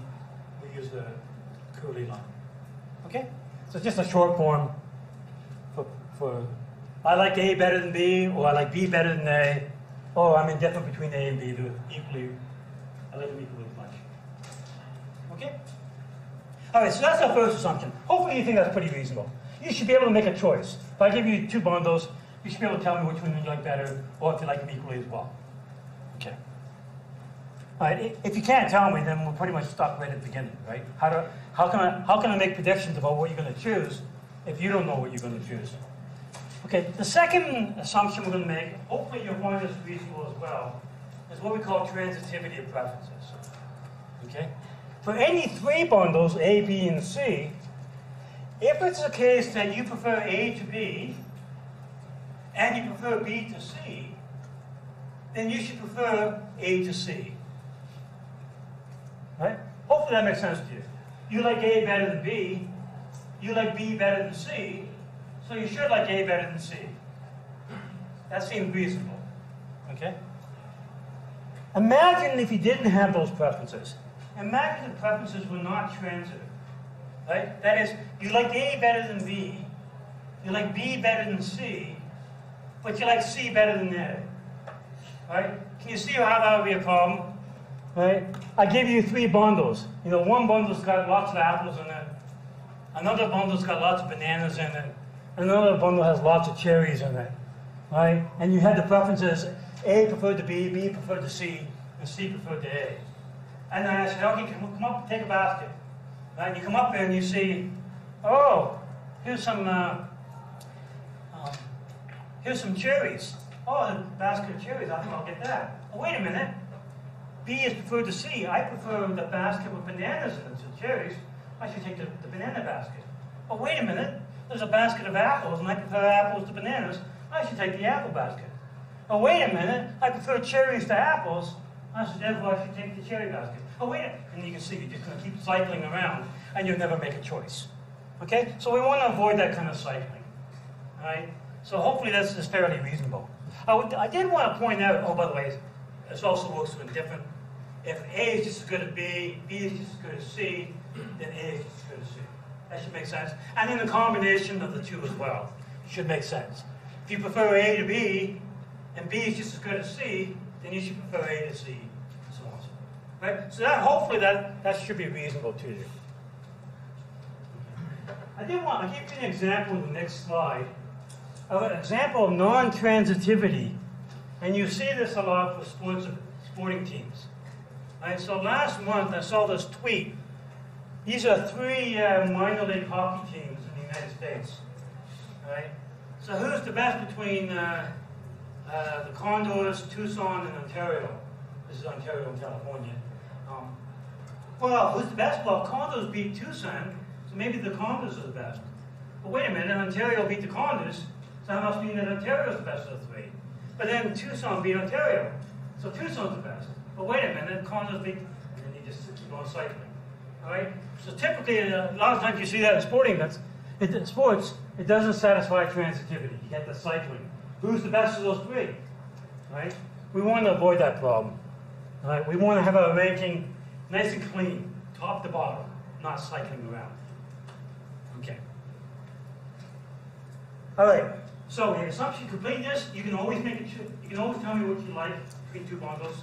we use the curly line. Okay? So it's just a short form for I like A better than B, or I like B better than A, or I'm indifferent between A and B. They're equally, I like them equally much. Okay? All right, so that's our first assumption. Hopefully you think that's pretty reasonable. You should be able to make a choice. If I give you 2 bundles, you should be able to tell me which one you like better, or if you like them equally as well. Okay. All right, if you can't tell me, then we'll pretty much stop right at the beginning, right? How can I make predictions about what you're going to choose if you don't know what you're going to choose? Okay, the second assumption we're going to make, hopefully you'll find this reasonable as well, is what we call transitivity of preferences. Okay? For any three bundles, A, B, and C, if it's the case that you prefer A to B, and you prefer B to C, then you should prefer A to C. Right? Hopefully that makes sense to you. You like A better than B, you like B better than C, so you should like A better than C. That seems reasonable. Okay? Imagine if you didn't have those preferences. Imagine the preferences were not transitive. Right? That is, you like A better than B, you like B better than C, but you like C better than A. Right? Can you see how that would be a problem? Right? I give you three bundles. You know, one bundle's got lots of apples in it, another bundle's got lots of bananas in it, and another bundle has lots of cherries in it. Right? And you had the preferences, A preferred to B, B preferred to C, and C preferred to A. And then I said, okay, come up and take a basket. Right? You come up there and you see, oh, here's some cherries. Oh, a basket of cherries, I think I'll get that. Oh, wait a minute. B is preferred to C. I prefer the basket with bananas in it to cherries. I should take the banana basket. Oh, wait a minute. There's a basket of apples, and I prefer apples to bananas. I should take the apple basket. Oh, wait a minute. I prefer cherries to apples. Therefore, I should take the cherry basket. Oh, wait a minute. And you can see you're just going to keep cycling around, and you'll never make a choice. Okay? So we want to avoid that kind of cycling. All right? So hopefully this is fairly reasonable. I did want to point out, oh, by the way, this also works with different. If A is just as good as B, B is just as good as C, then A is just as good as C. That should make sense. And then the combination of the two as well should make sense. If you prefer A to B, and B is just as good as C, then you should prefer A to C, and so on. Right? So that hopefully that should be reasonable to you. I give you an example in the next slide of an example of non-transitivity, and you see this a lot for sporting teams. Right, so last month I saw this tweet. These are three minor league hockey teams in the United States. Right? So who's the best between the Condors, Tucson, and Ontario? This is Ontario and California. Well, who's the best? Well, Condors beat Tucson, so maybe the Condors are the best. But wait a minute, Ontario beat the Condors, so that must mean that Ontario is the best of the three. But then Tucson beat Ontario, so Tucson's the best. But wait a minute, Condors beat, and then you just keep on cycling. All right? So typically, a lot of times you see that in sports, it doesn't satisfy transitivity. You get the cycling. Who's the best of those three? Right? We want to avoid that problem. All right? We want to have our ranking nice and clean, top to bottom, not cycling around. Okay. All right. So the assumption completeness, you can always make it. You can always tell me what you like between two bundles.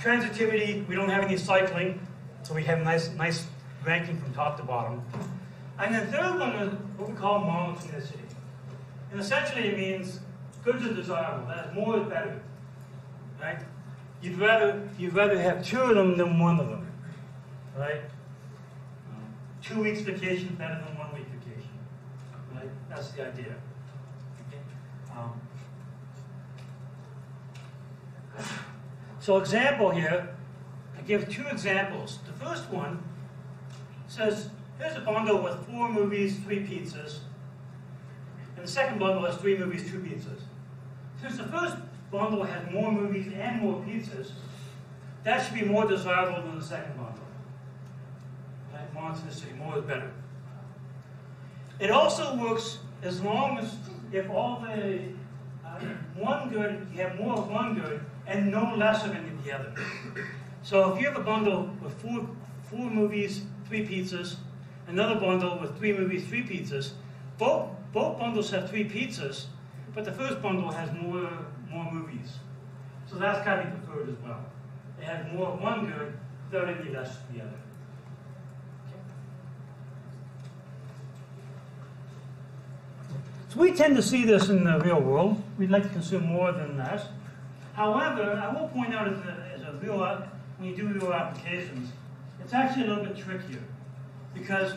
Transitivity, we don't have any cycling, so we have nice ranking from top to bottom. And the third one is what we call monotonicity. And essentially it means goods are desirable. That is, more is better. Right? You'd rather have two of them than one of them. Right? 2 weeks vacation better than 1 week vacation. Right? That's the idea. Okay? So example here, I give two examples. The first one says, here's a bundle with 4 movies, 3 pizzas. And the second bundle has 3 movies, 2 pizzas. Since the first bundle has more movies and more pizzas, that should be more desirable than the second bundle. Right? Monotonicity, more is better. It also works as long as if all the one good, you have more of one good and no less of any of the other. So if you have a bundle with 4 movies, 3 pizzas, another bundle with 3 movies, 3 pizzas, both bundles have 3 pizzas, but the first bundle has more movies. So that's got to be preferred as well. It has more of one good without any less of the other. So we tend to see this in the real world. We'd like to consume more than less. However, I will point out when you do real applications, it's actually a little bit trickier. Because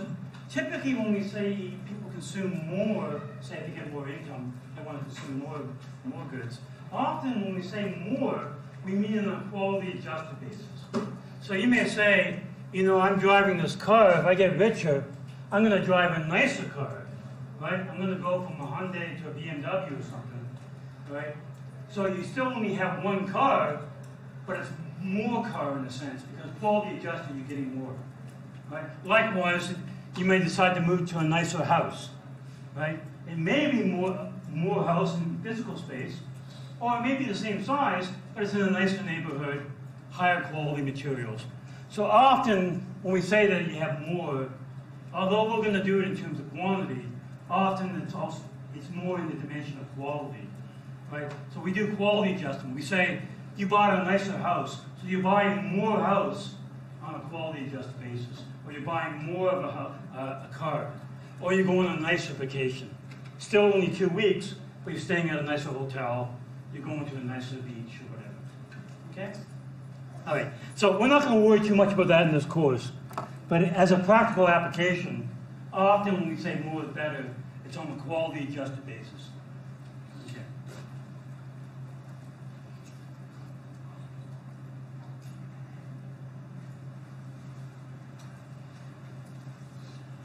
typically when we say people consume more, say if you get more income, I want to consume more goods. Often when we say more, we mean on a quality adjusted basis. So you may say, you know, I'm driving this car, if I get richer, I'm going to drive a nicer car, right? I'm going to go from a Hyundai to a BMW or something, right? So you still only have one car, but it's more car in a sense, because quality adjusted, you're getting more, right? Likewise, you may decide to move to a nicer house, right? It may be more house in physical space, or it may be the same size, but it's in a nicer neighborhood, higher quality materials. So often, when we say that you have more, although we're going to do it in terms of quantity, often it's more in the dimension of quality, right? So we do quality adjustment. We say you bought a nicer house, so you're buying more house on a quality adjusted basis, or you're buying more of a car, or you're going on a nicer vacation. Still only 2 weeks, but you're staying at a nicer hotel, you're going to a nicer beach or whatever. Okay? All right. So we're not going to worry too much about that in this course, but as a practical application, often when we say more is better, it's on a quality adjusted basis. Okay.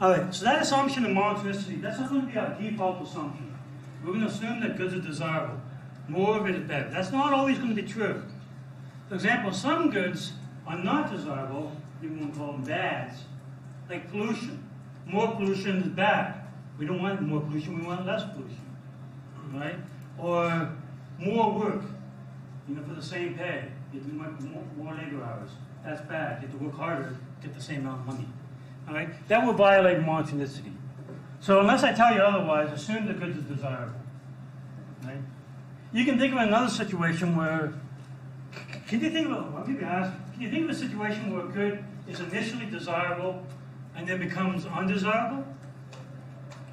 All right, so that assumption of monetaricity, that's not going to be our default assumption. We're going to assume that goods are desirable. More of it is better. That's not always going to be true. For example, some goods are not desirable, you won't call them bads, like pollution. More pollution is bad. We don't want more pollution, we want less pollution, right? Or more work, you know, for the same pay. You want more labor hours. That's bad. You have to work harder to get the same amount of money. All right? That will violate monetaricity. So unless I tell you otherwise, assume the goods are desirable. Right? You can think of another situation where, can you think of a situation where a good is initially desirable and then becomes undesirable?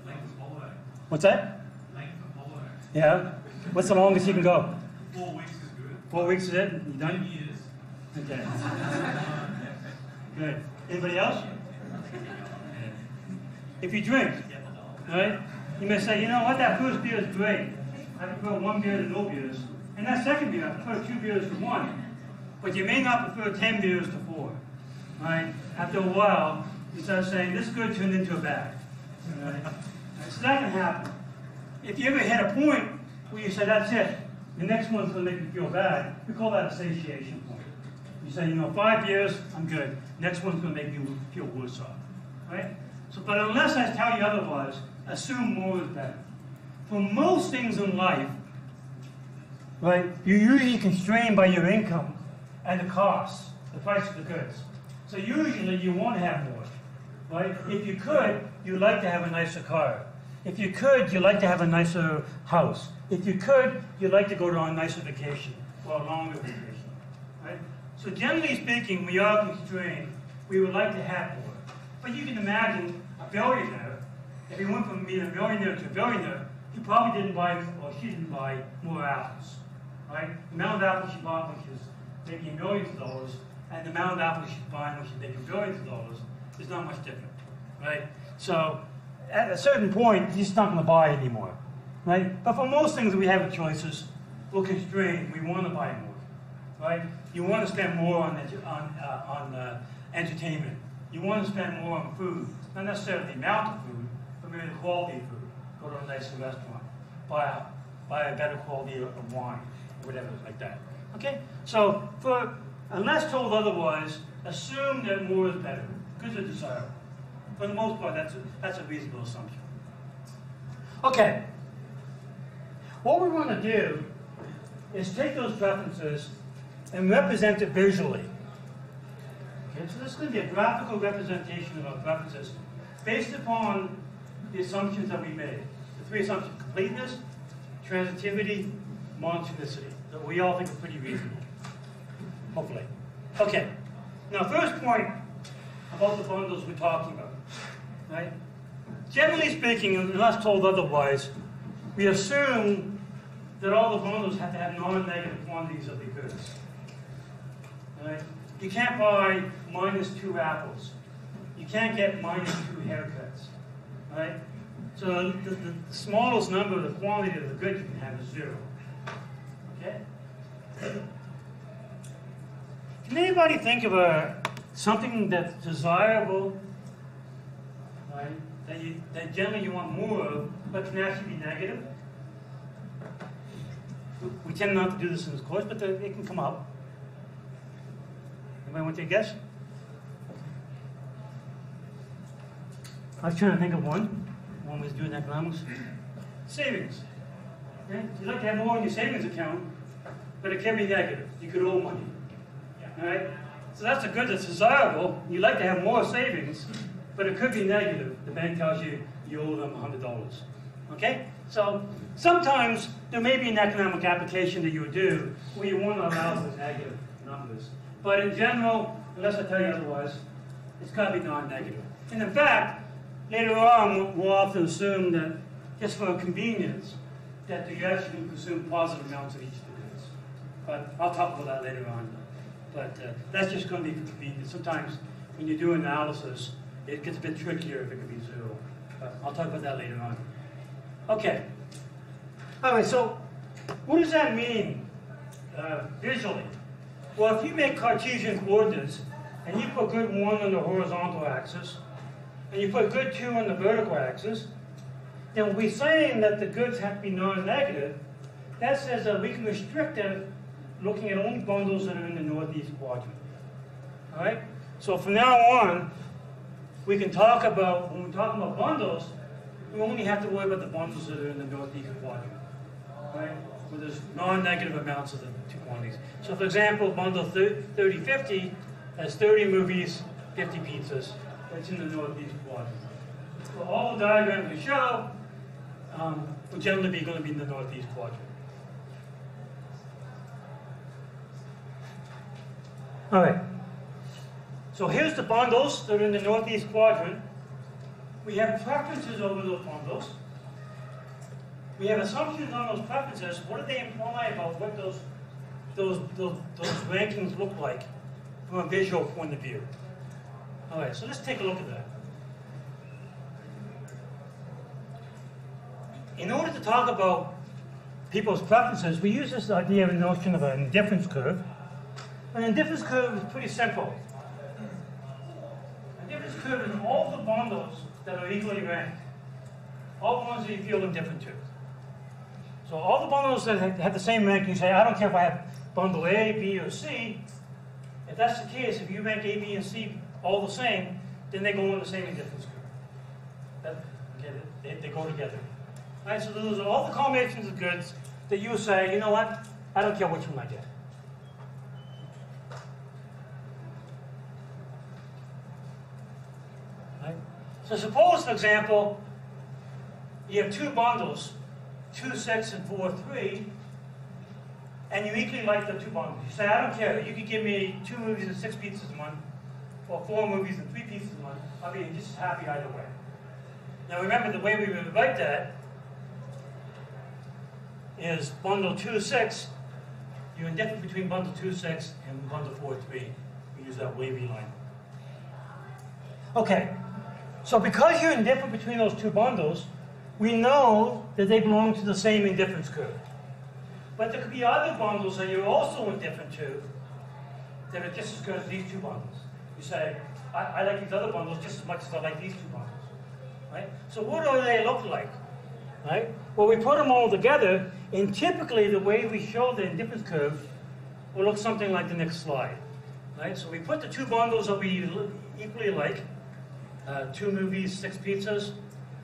Length of holiday.
What's that?
Length of holiday.
Yeah? What's the longest you can go?
4 weeks is good.
4 weeks is it? You
10
done?
years.
Okay. Good. Anybody else? If you drink, right, you may say, you know what, that first beer is great. I prefer one beer to no beers. And that second beer, I prefer 2 beers to 1. But you may not prefer 10 beers to 4. Right? After a while, you start saying, this good turned into a bad. Right? So that can happen. If you ever hit a point where you say, that's it, the next one's going to make me feel bad, we call that a satiation point. You say, you know, 5 years, I'm good. Next one's going to make me feel worse off. Right? So, but unless I tell you otherwise, assume more is better. For most things in life, right, you're usually constrained by your income and the costs, the price of the goods. So usually you want to have more, right? If you could, you'd like to have a nicer car. If you could, you'd like to have a nicer house. If you could, you'd like to go to a nicer vacation or a longer vacation, right? So generally speaking, we are constrained. We would like to have more. But you can imagine a billionaire, if he went from being a millionaire to a billionaire, he probably didn't buy, or she didn't buy more apples, right? The amount of apples she bought when she was making millions of dollars, and the amount of apples she's buying when she's making billions of dollars is not much different, right? So at a certain point, he's not going to buy anymore, right? But for most things we have choices, we're constrained. We want to buy more, right? You want to spend more on entertainment. You want to spend more on food, not necessarily the amount of food, but maybe the quality of food. Go to a nicer restaurant, buy a better quality of wine, or whatever like that. Okay? So, unless told otherwise, assume that more is better. Goods are desirable. For the most part, that's a reasonable assumption. Okay. What we're going to do is take those preferences and represent it visually. Okay, so this is going to be a graphical representation of our preferences based upon the assumptions that we made. The 3 assumptions: completeness, transitivity, monetaricity, that we all think are pretty reasonable, hopefully. Okay, now first point about the bundles we're talking about, right? Generally speaking, unless told otherwise, we assume that all the bundles have to have non-negative quantities of the goods, right? You can't buy -2 apples. You can't get -2 haircuts, right? So the smallest number, the quantity of the good you can have is 0. Okay? Can anybody think of something that's desirable, right? That generally you want more of, but can actually be negative? We tend not to do this in this course, but it can come up. Anybody want to take a guess? I was trying to think of one when we was doing economics. Savings. Okay? You'd like to have more in your savings account, but it can be negative. You could owe money. All right? So that's a good that's desirable. You'd like to have more savings, but it could be negative. The bank tells you you owe them $100. Okay? So sometimes there may be an economic application that you would do where you want to allow for negative numbers. But in general, unless I tell you otherwise, it's got to be non-negative. And in fact, later on, we'll often assume that just for convenience, that you actually consume positive amounts of each of the goods. But I'll talk about that later on. But that's just going to be for convenience. Sometimes when you do analysis, it gets a bit trickier if it could be 0. But I'll talk about that later on. Okay. All right, so what does that mean visually? Well, if you make Cartesian coordinates and you put good 1 on the horizontal axis and you put good 2 on the vertical axis, then we're saying that the goods have to be non-negative. That says that we can restrict it looking at only bundles that are in the northeast quadrant. All right? So from now on, we can talk about, when we talk about bundles, we only have to worry about the bundles that are in the northeast quadrant. Right? Where there's non-negative amounts of the two quantities. So for example, bundle 3050 has 30 movies, 50 pizzas. That's in the northeast quadrant. So all the diagrams we show will generally be going to be in the northeast quadrant. All right. So here's the bundles that are in the northeast quadrant. We have preferences over those bundles. We have assumptions on those preferences. What do they imply about what those rankings look like from a visual point of view? All right, so let's take a look at that. In order to talk about people's preferences, we use this idea of a notion of an indifference curve. An indifference curve is pretty simple. An indifference curve is all the bundles that are equally ranked. All the ones that you feel indifferent to. So all the bundles that have the same rank, you say, I don't care if I have bundle A, B, or C. If that's the case, if you rank A, B, and C all the same, then they go on the same indifference curve. They go together. All right, so those are all the combinations of goods that you say, you know what, I don't care which one I get. Right? So suppose, for example, you have two bundles, 2, 6, and 4, 3, and you equally like the two bundles. You say, I don't care. You could give me 2 movies and 6 pizzas a month, or 4 movies and 3 pizzas a month. I'll be just happy either way. Now remember, the way we would write that is bundle 2, 6. You're indifferent between bundle 2, 6 and bundle 4, 3. We use that wavy line. Okay, so because you're indifferent between those two bundles, we know that they belong to the same indifference curve. But there could be other bundles that you're also indifferent to that are just as good as these two bundles. You say, I like these other bundles just as much as I like these two bundles. Right? So what do they look like? Right? Well, we put them all together, and typically the way we show the indifference curve will look something like the next slide. Right? So we put the two bundles that we equally like, 2 movies, 6 pizzas,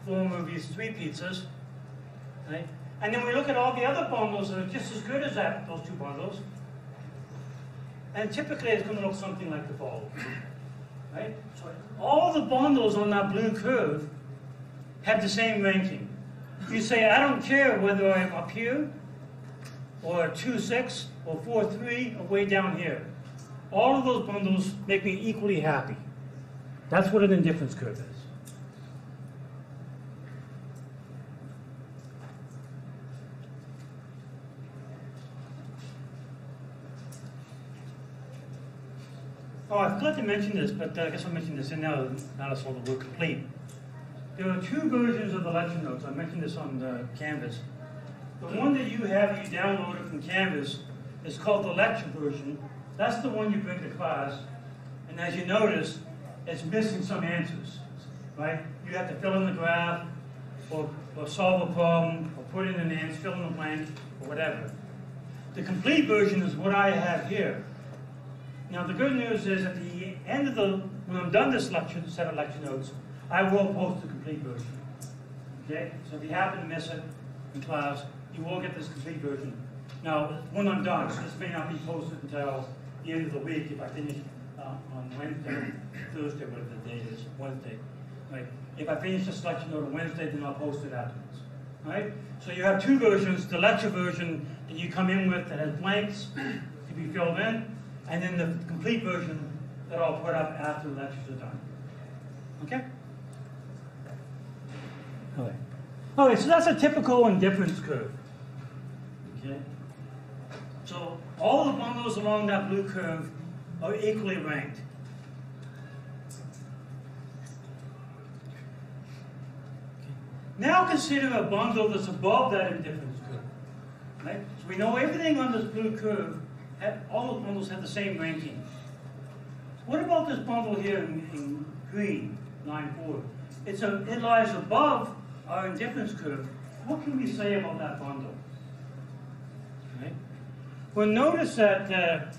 4 movies, 3 pizzas, right? And then we look at all the other bundles that are just as good as those two bundles, and typically it's going to look something like the following, right? So all the bundles on that blue curve have the same ranking. You say, I don't care whether I'm up here, or 2, 6, or 4, 3, or way down here. All of those bundles make me equally happy. That's what an indifference curve is. Oh, I forgot to mention this, but I guess I'll mention this in now it's all the work complete. there are two versions of the lecture notes. I mentioned this on the Canvas. The one that you have, you downloaded from Canvas, is called the lecture version. That's the one you bring to class. And as you notice, it's missing some answers, right? You have to fill in the graph, or solve a problem, or put in an answer, fill in a blank, or whatever. The complete version is what I have here. Now the good news is at the end of when I'm done this lecture, set of lecture notes, I will post the complete version. Okay? So if you happen to miss it in class, you will get this complete version. Now, when I'm done, so this may not be posted until the end of the week if I finish on Wednesday, Thursday, whatever the date is, Wednesday. Right? If I finish this lecture note on Wednesday, then I'll post it afterwards. Right? So you have two versions, the lecture version that you come in with that has blanks to be filled in, and then the complete version that I'll put up after the lectures are done. Okay? Okay. Okay, so that's a typical indifference curve. Okay? So all the bundles along that blue curve are equally ranked. Now consider a bundle that's above that indifference curve. Right? So we know everything on this blue curve, all the bundles have the same ranking. What about this bundle here in green, line 4? It lies above our indifference curve. What can we say about that bundle? Right? Well, notice that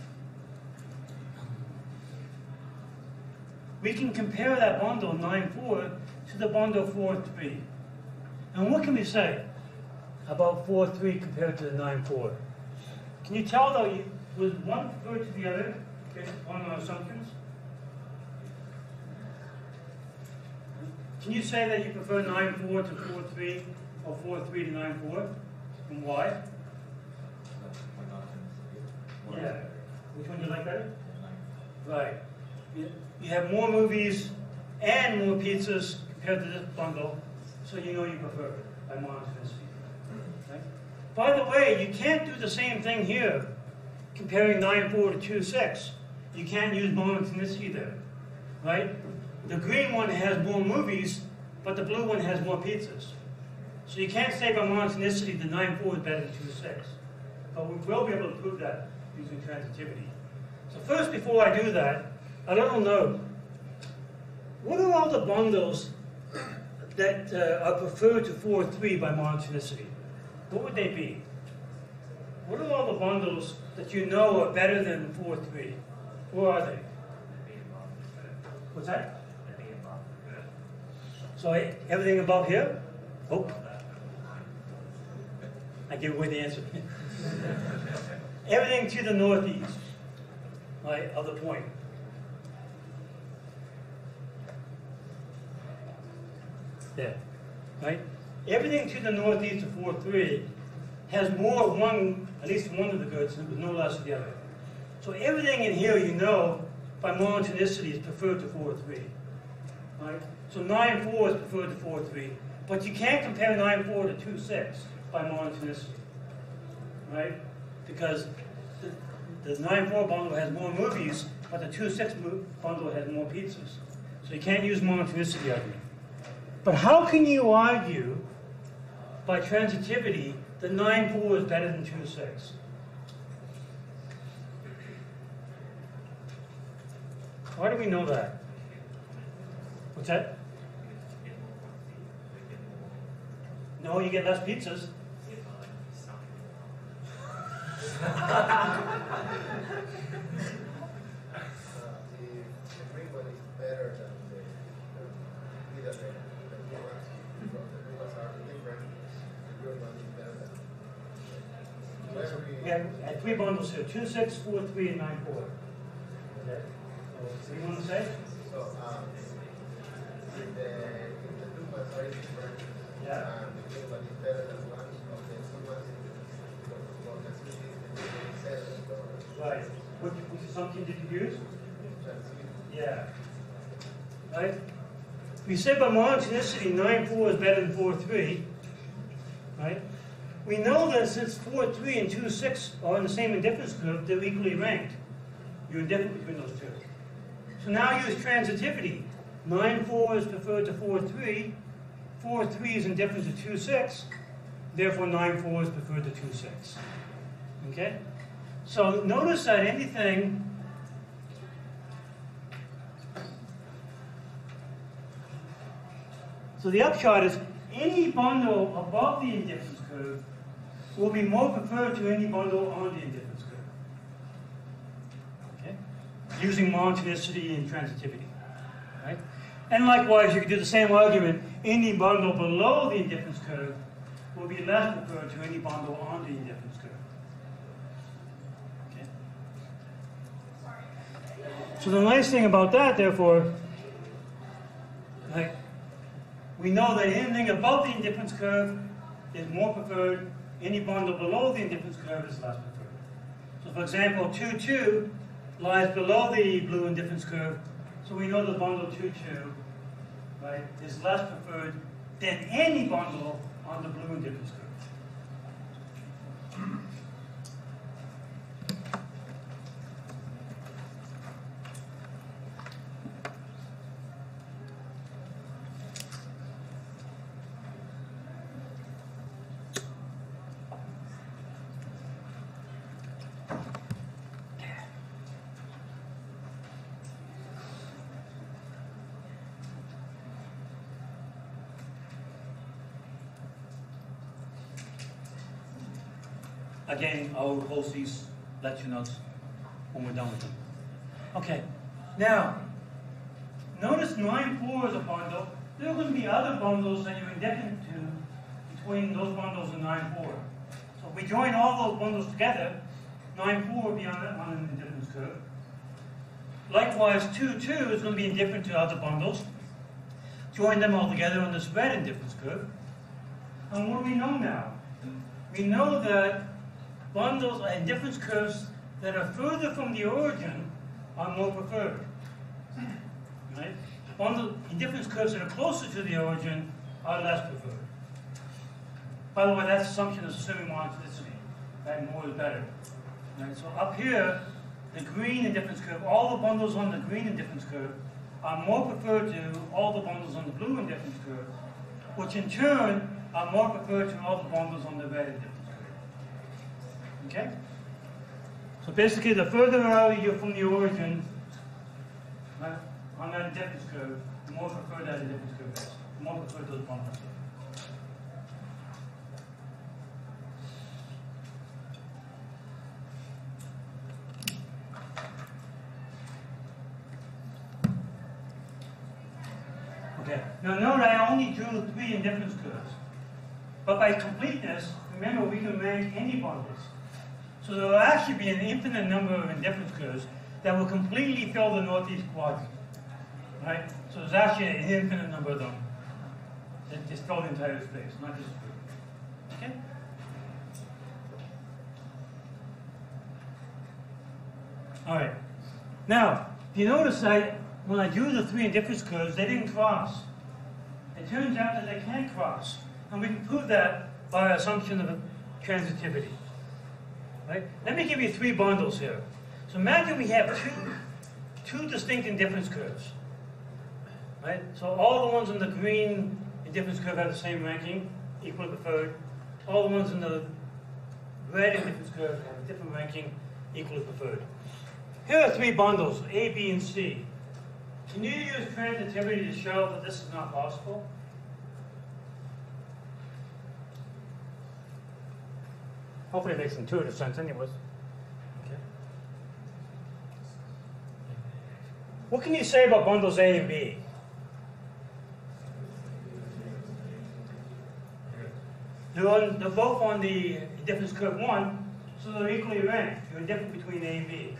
we can compare that bundle 9,4 to the bundle 4,3. And what can we say about 4,3 compared to the 9,4? Can you tell though, was one preferred to the other based upon our assumptions? Can you say that you prefer 9,4 to 4,3 or 4,3 to 9,4? And why? Yeah. Which one do you like better? Right. You have more movies and more pizzas compared to this bundle, so you know you prefer it by monotonicity. Okay? By the way, you can't do the same thing here comparing 9,4 to 2,6. You can't use monotonicity there. Right? The green one has more movies, but the blue one has more pizzas. So you can't say by monotonicity the 9,4 is better than 2,6. But we will be able to prove that using transitivity. So first, before I do that, a little note. What are all the bundles that are preferred to 4,3 by monotonicity? What would they be? What are all the bundles that you know are better than 4,3? Who are they? What's that? So everything above here? Oh. I give away the answer. Everything to the northeast, right, of the point. There, right? Everything to the northeast of 4,3 has more of one, at least one of the goods, and no less of the other. So everything in here you know by monotonicity is preferred to 4,3. Right? So 9,4 is preferred to 4,3, but you can't compare 9,4 to 2,6 by monotonicity. Right? Because the 9,4 bundle has more movies, but the 2,6 bundle has more pizzas. So you can't use monotonicity argument. But how can you argue by transitivity that 9,4 is better than 2,6? Why do we know that? What's that? No, you get less pizzas. We had three bundles here, 2,6, 4,3, and 9,4. Okay. So, what do you want to say?
So, if the two ones are different,
Yeah.
and the green one is better than one of the two ones, well, that's so
Right. Which assumption did you use? Yeah. Right? We said by monotonicity 9,4 is better than 4,3. Right? We know that since 4,3 and 2,6 are in the same indifference curve, they're equally ranked. You're indifferent between those two. So now use transitivity. 9,4 is preferred to 4,3, 4 3 is indifferent to 2 6. Therefore, 9 4 is preferred to 2 6. Okay? So notice that anything so the upshot is any bundle above the indifference curve will be more preferred to any bundle on the indifference curve. Okay? Using monotonicity and transitivity. Right? And likewise, you can do the same argument. Any bundle below the indifference curve will be less preferred to any bundle on the indifference curve. Okay? So the nice thing about that, therefore, right, we know that anything above the indifference curve is more preferred. Any bundle below the indifference curve is less preferred. So for example, 2 2 lies below the blue indifference curve. So we know the bundle 2 2, right, is less preferred than any bundle on the blue indifference curve. Again, I'll post these lecture notes when we're done with them. Okay, now, notice 9 4 is a bundle. There are going to be other bundles that you're indifferent to between those bundles and 9 4. So if we join all those bundles together, 9 4 will be on an indifference curve. Likewise, 2 2 is going to be indifferent to other bundles. Join them all together on this red indifference curve. And what do we know now? We know that bundles and indifference curves that are further from the origin are more preferred. Right? Indifference curves that are closer to the origin are less preferred. By the way, that assumption is assuming monotonicity. Right? More is better. Right? So up here, the green indifference curve, all the bundles on the green indifference curve are more preferred to all the bundles on the blue indifference curve, which in turn are more preferred to all the bundles on the red indifference curve. Okay? So basically, the further out you're from the origin, right, on that indifference curve, the more preferred that indifference curve is. The more preferred those bundles are. Okay. Now note I only drew 3 indifference curves. But by completeness, remember we can rank any bundles. So there will actually be an infinite number of indifference curves that will completely fill the northeast quadrant. Right? So there's actually an infinite number of them that just fill the entire space, not just 3. Okay? All right. Now, if you notice that when I drew the 3 indifference curves, they didn't cross. It turns out that they can cross. And we can prove that by our assumption of transitivity. Right? Let me give you 3 bundles here. So imagine we have two distinct indifference curves. Right? So all the ones in the green indifference curve have the same ranking, equally preferred. All the ones in the red indifference curve have a different ranking, equally preferred. Here are 3 bundles, A, B, and C. Can you use transitivity to show that this is not possible? Hopefully it makes intuitive sense anyways. Okay. What can you say about bundles A and B? They're both on the indifference curve 1, so they're equally ranked. You're indifferent between A and B.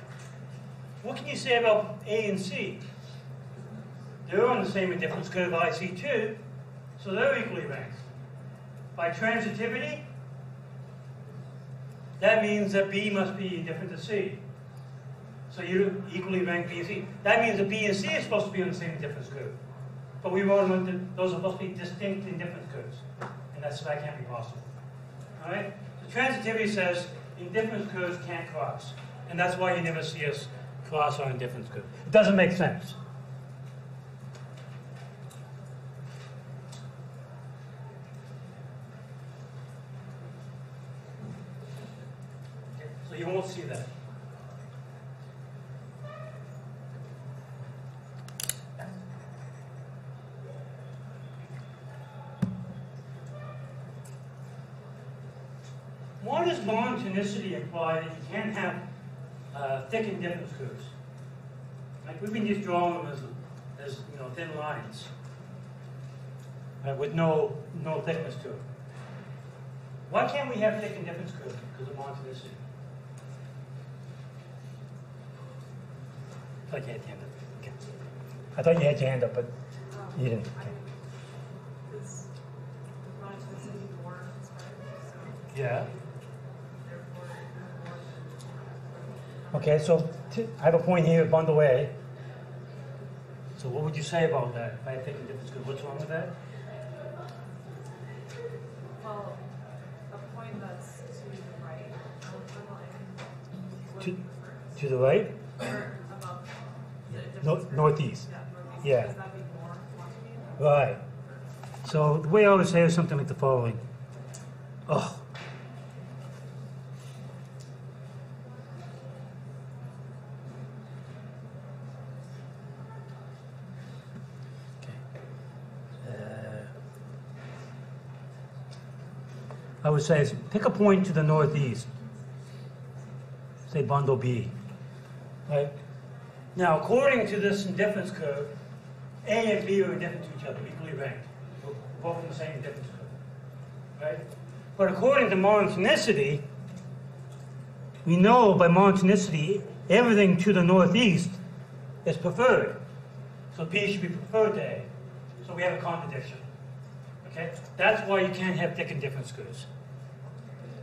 What can you say about A and C? They're on the same indifference curve IC2, so they're equally ranked. By transitivity, that means that B must be indifferent to C. So you equally rank B and C. That means that B and C are supposed to be on the same indifference curve. But we wrote them, those are supposed to be distinct indifference curves. And that can't be possible. All right? So transitivity says indifference curves can't cross. And that's why you never see us cross our indifference curve. It doesn't make sense. So you won't see that. Why does monotonicity imply that you can't have thick and difference curves? Like we've been just drawing them as thin lines with no thickness to it. Why can't we have thick and difference curves because of monotonicity? I thought you had your hand up. Okay. I thought you had your hand up, but you didn't. Okay.
It's monotonicity more spread, so
Yeah.
therefore
Okay, so I have a point here, bundle A. So what would you say about that? If I had thick and difference curves, what's wrong with that?
well, a point that's to the right, what
To-
do you prefer?
To the right?
Or above the difference curve?
Northeast.
Yeah, northeast.
Yeah.
Does that be more quantity?
Right. So the way I would say is something like the following. Oh. I would say is pick a point to the northeast. Say bundle B. Right? Now, according to this indifference curve, A and B are indifferent to each other, equally ranked. We're both in the same indifference curve. Right? But according to monotonicity, we know by monotonicity, everything to the northeast is preferred. So B should be preferred to A. So we have a contradiction. Okay? That's why you can't have thick and difference curves.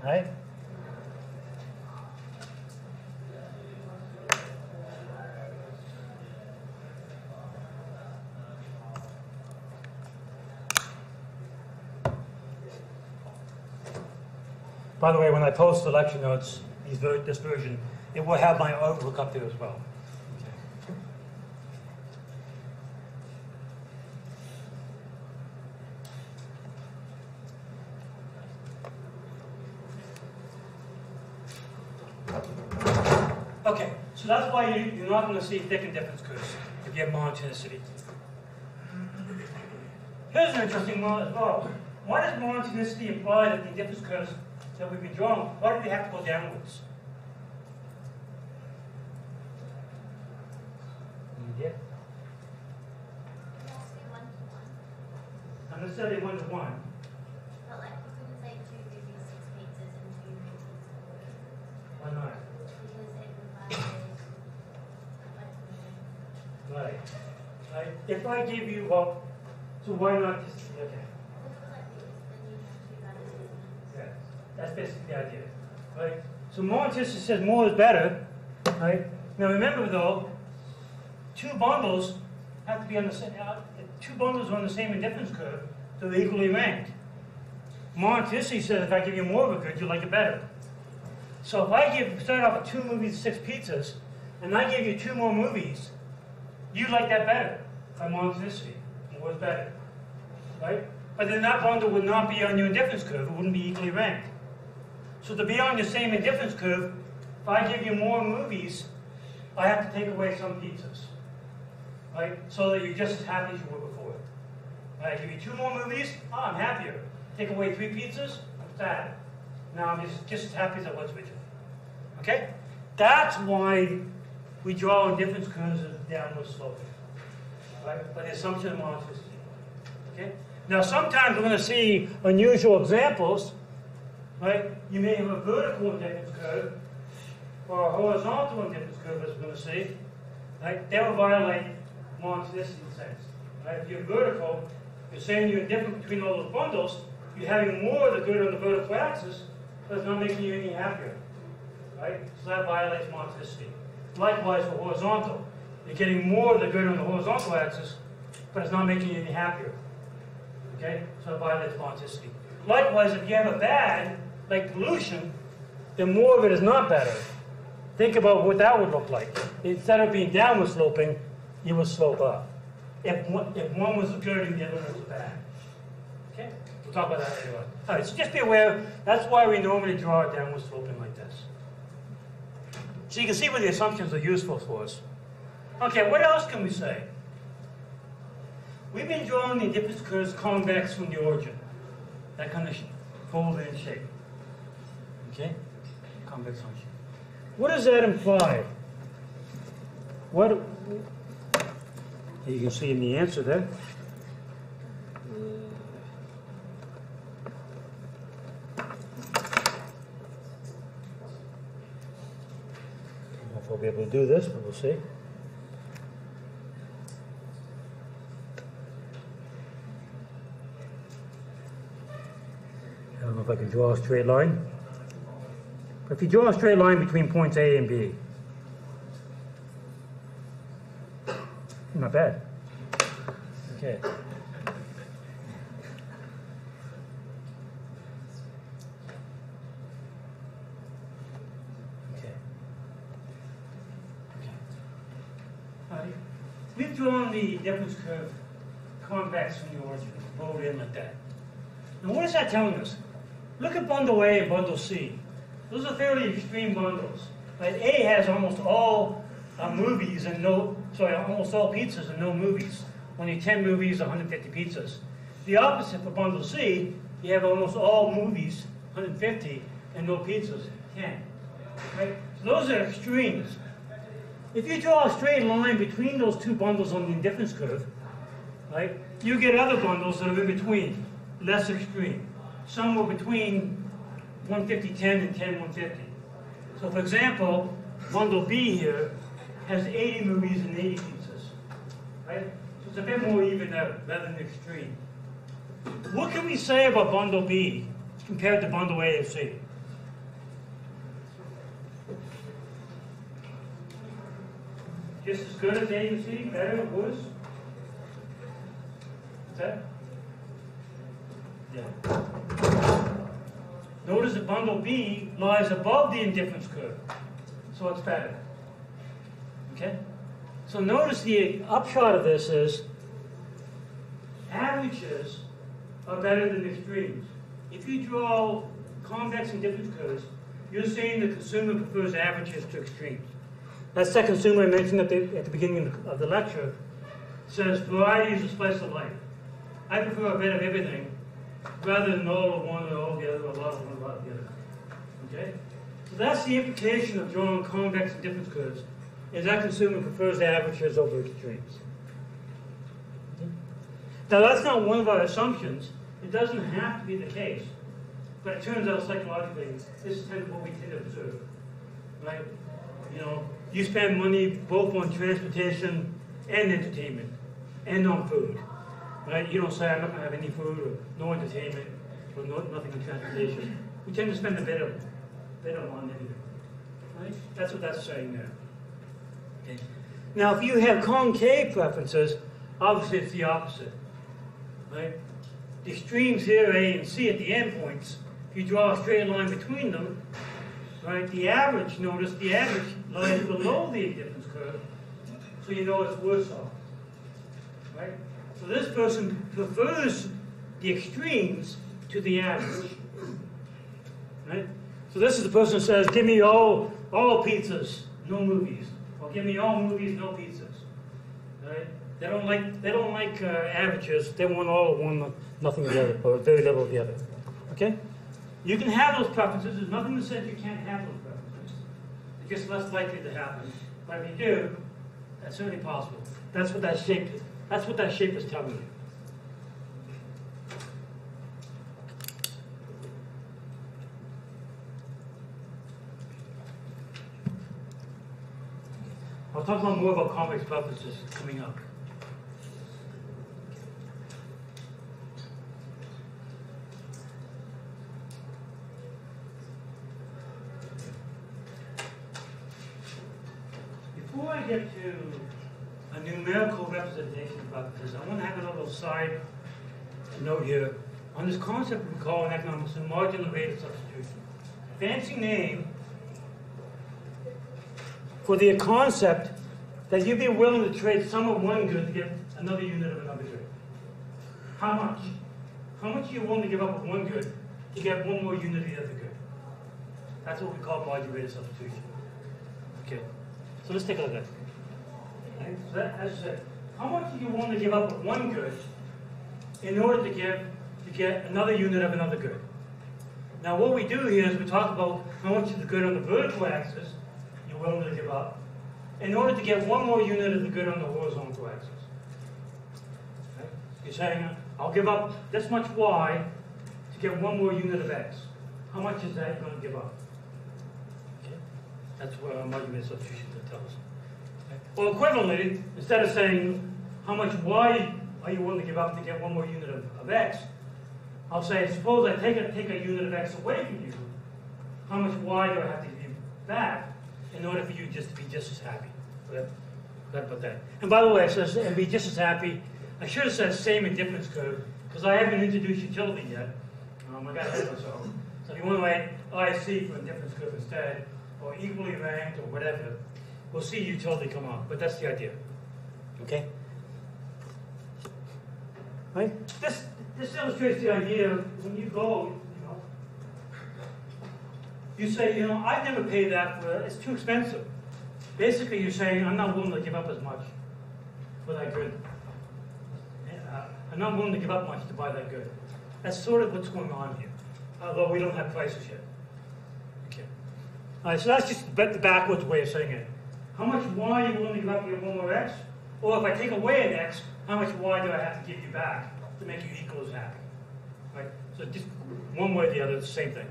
Right? By the way, when I post the lecture notes, this version, it will have my artwork up there as well. Okay, so that's why you're not going to see thick and difference curves if you have monotonicity. Here's an interesting one as well. Why does monotonicity imply that the difference curves that we've been drawing, why do they have to go downwards? Any idea? Not necessarily 1 to 1.
But like you couldn't say 2 movies, 6 pizzas, and 2 movies.
Why not?
Because it requires
Right. Right. If I give you, well, so why not just, okay. Yeah, that's basically the idea, right? So monotonicity says more is better, right? Now remember though, two bundles have to be on the same. Two bundles are on the same indifference curve, so they're equally ranked. Monotonicity says if I give you more of a good, you like it better. So if I start off with 2 movies, 6 pizzas, and I give you 2 more movies, you like that better by monotonicity. More is better, right? But then that bundle would not be on your indifference curve. It wouldn't be equally ranked. So to be on the same indifference curve, if I give you more movies, I have to take away some pizzas, right? So that you're just as happy as you were before. I give you 2 more movies, I'm happier. Take away 3 pizzas, I'm sad. Now I'm just as happy as I was with you. Okay? That's why we draw indifference curves as downward sloping. Right? By the assumption of monotonicity. Okay? Now sometimes we're going to see unusual examples. Right? You may have a vertical indifference curve or a horizontal indifference curve, as we're going to see. Right? That will violate monotonicity in a sense. Right? If you're vertical, you're saying you're indifferent between all those bundles, you're having more of the good on the vertical axis, but it's not making you any happier. Right? So that violates monotonicity. Likewise for horizontal. You're getting more of the good on the horizontal axis, but it's not making you any happier. Okay? So it violates monotonicity. Likewise, if you have a bad, like pollution, then more of it is not better. Think about what that would look like. Instead of being downward sloping, you would slope up. If one was good and the other one was bad. Okay? We'll talk about that later on. All right, so just be aware, that's why we normally draw it downward sloping like this. So you can see where the assumptions are useful for us. Okay, what else can we say? We've been drawing the difference curves convex from the origin. That kind of folded in shape. Okay? Convex function. What does that imply? What? You can see in the answer there. I don't know if I'll be able to do this, but we'll see. I don't know if I can draw a straight line. But if you draw a straight line between points A and B, not bad. Okay. We've drawn the difference curve convex from the origin, folded in like that. Now what is that telling us? Look at bundle A and bundle C. Those are fairly extreme bundles. Right? A has almost all movies and almost all pizzas and no movies. Only 10 movies, 150 pizzas. The opposite for bundle C, you have almost all movies, 150, and no pizzas, 10. Right? So those are extremes. If you draw a straight line between those two bundles on the indifference curve, right, you get other bundles that are in between, less extreme. Somewhere between 150, 10 and 10, 150. So for example, bundle B here has 80 movies and 80 pizzas, right? So it's a bit more even out rather than extreme. What can we say about bundle B compared to bundle A or C? Just as good as A and C, better or worse? What's that? Yeah. Notice that bundle B lies above the indifference curve, so it's better. Okay? So notice the upshot of this is averages are better than extremes. If you draw convex indifference curves, you're saying the consumer prefers averages to extremes. That's that consumer I mentioned at the beginning of the lecture. Says variety is a slice of life. I prefer a bit of everything rather than all of one or all of the other, or a lot of one or a lot of the other. Okay? So that's the implication of drawing convex indifference curves, is that consumer prefers averages over extremes. Okay? Now that's not one of our assumptions. It doesn't have to be the case. But it turns out psychologically, this is kind of what we tend to observe. Right? You know, you spend money both on transportation and entertainment, and on food. Right? You don't say, I'm not going to have any food, or no entertainment, or nothing on transportation. We tend to spend a bit on anything. Right? That's what that's saying there. Okay. Now, if you have concave preferences, obviously it's the opposite. Right? The extremes here, A and C, at the endpoints, if you draw a straight line between them, right, the average, notice the average lies below the indifference curve, so you know it's worse off. Right? So this person prefers the extremes to the average. Right? So this is the person who says, give me all pizzas, no movies. Or give me all movies, no pizzas. Right? They don't like averages. They want all of one, nothing of the other, or very little of the other. Okay? You can have those preferences. There's nothing that says you can't have those preferences. It's just less likely to happen. But if you do, that's certainly possible. That's what that shape is. That's what that shape is telling you. I'll talk more about convex preferences coming up. Before I get to a numerical representation of preferences, I want to have a little side note here on this concept we call in economics a marginal rate of substitution. Fancy name for the concept that you'd be willing to trade some of one good to get another unit of another good. How much? How much are you willing to give up of one good to get one more unit of the other good? That's what we call marginal rate of substitution. Okay, so let's take a look at it. Right? So that, as I said, how much do you want to give up of one good in order to get another unit of another good? Now what we do here is we talk about how much of the good on the vertical axis you're willing to give up in order to get one more unit of the good on the horizontal axis. Okay? You're saying, I'll give up this much y to get one more unit of x. How much is that you're going to give up? Okay? That's what our measurement substitution tells us. Okay? Well, equivalently, instead of saying how much y are you willing to give up to get one more unit of x, I'll say, suppose I take a unit of x away from you, how much y do I have to give you back in order for you just to be just as happy? That put that. And by the way, it says, and be just as happy. I should have said same and difference curve, because I haven't introduced utility yet. I got ahead of myself. So if you want to write IC for a difference curve instead, or equally ranked, or whatever, we'll see utility come up. But that's the idea. Okay? Right? This illustrates the idea of when you go, you say, I'd never pay that for, it's too expensive. Basically, you're saying, I'm not willing to give up as much for that good. I'm not willing to give up much to buy that good. That's sort of what's going on here, although we don't have prices yet. Okay. All right, so that's just the backwards way of saying it. How much y are you willing to give up to get one more x? Or if I take away an x, how much y do I have to give you back to make you equal as happy? Right? So just one way or the other, it's the same thing.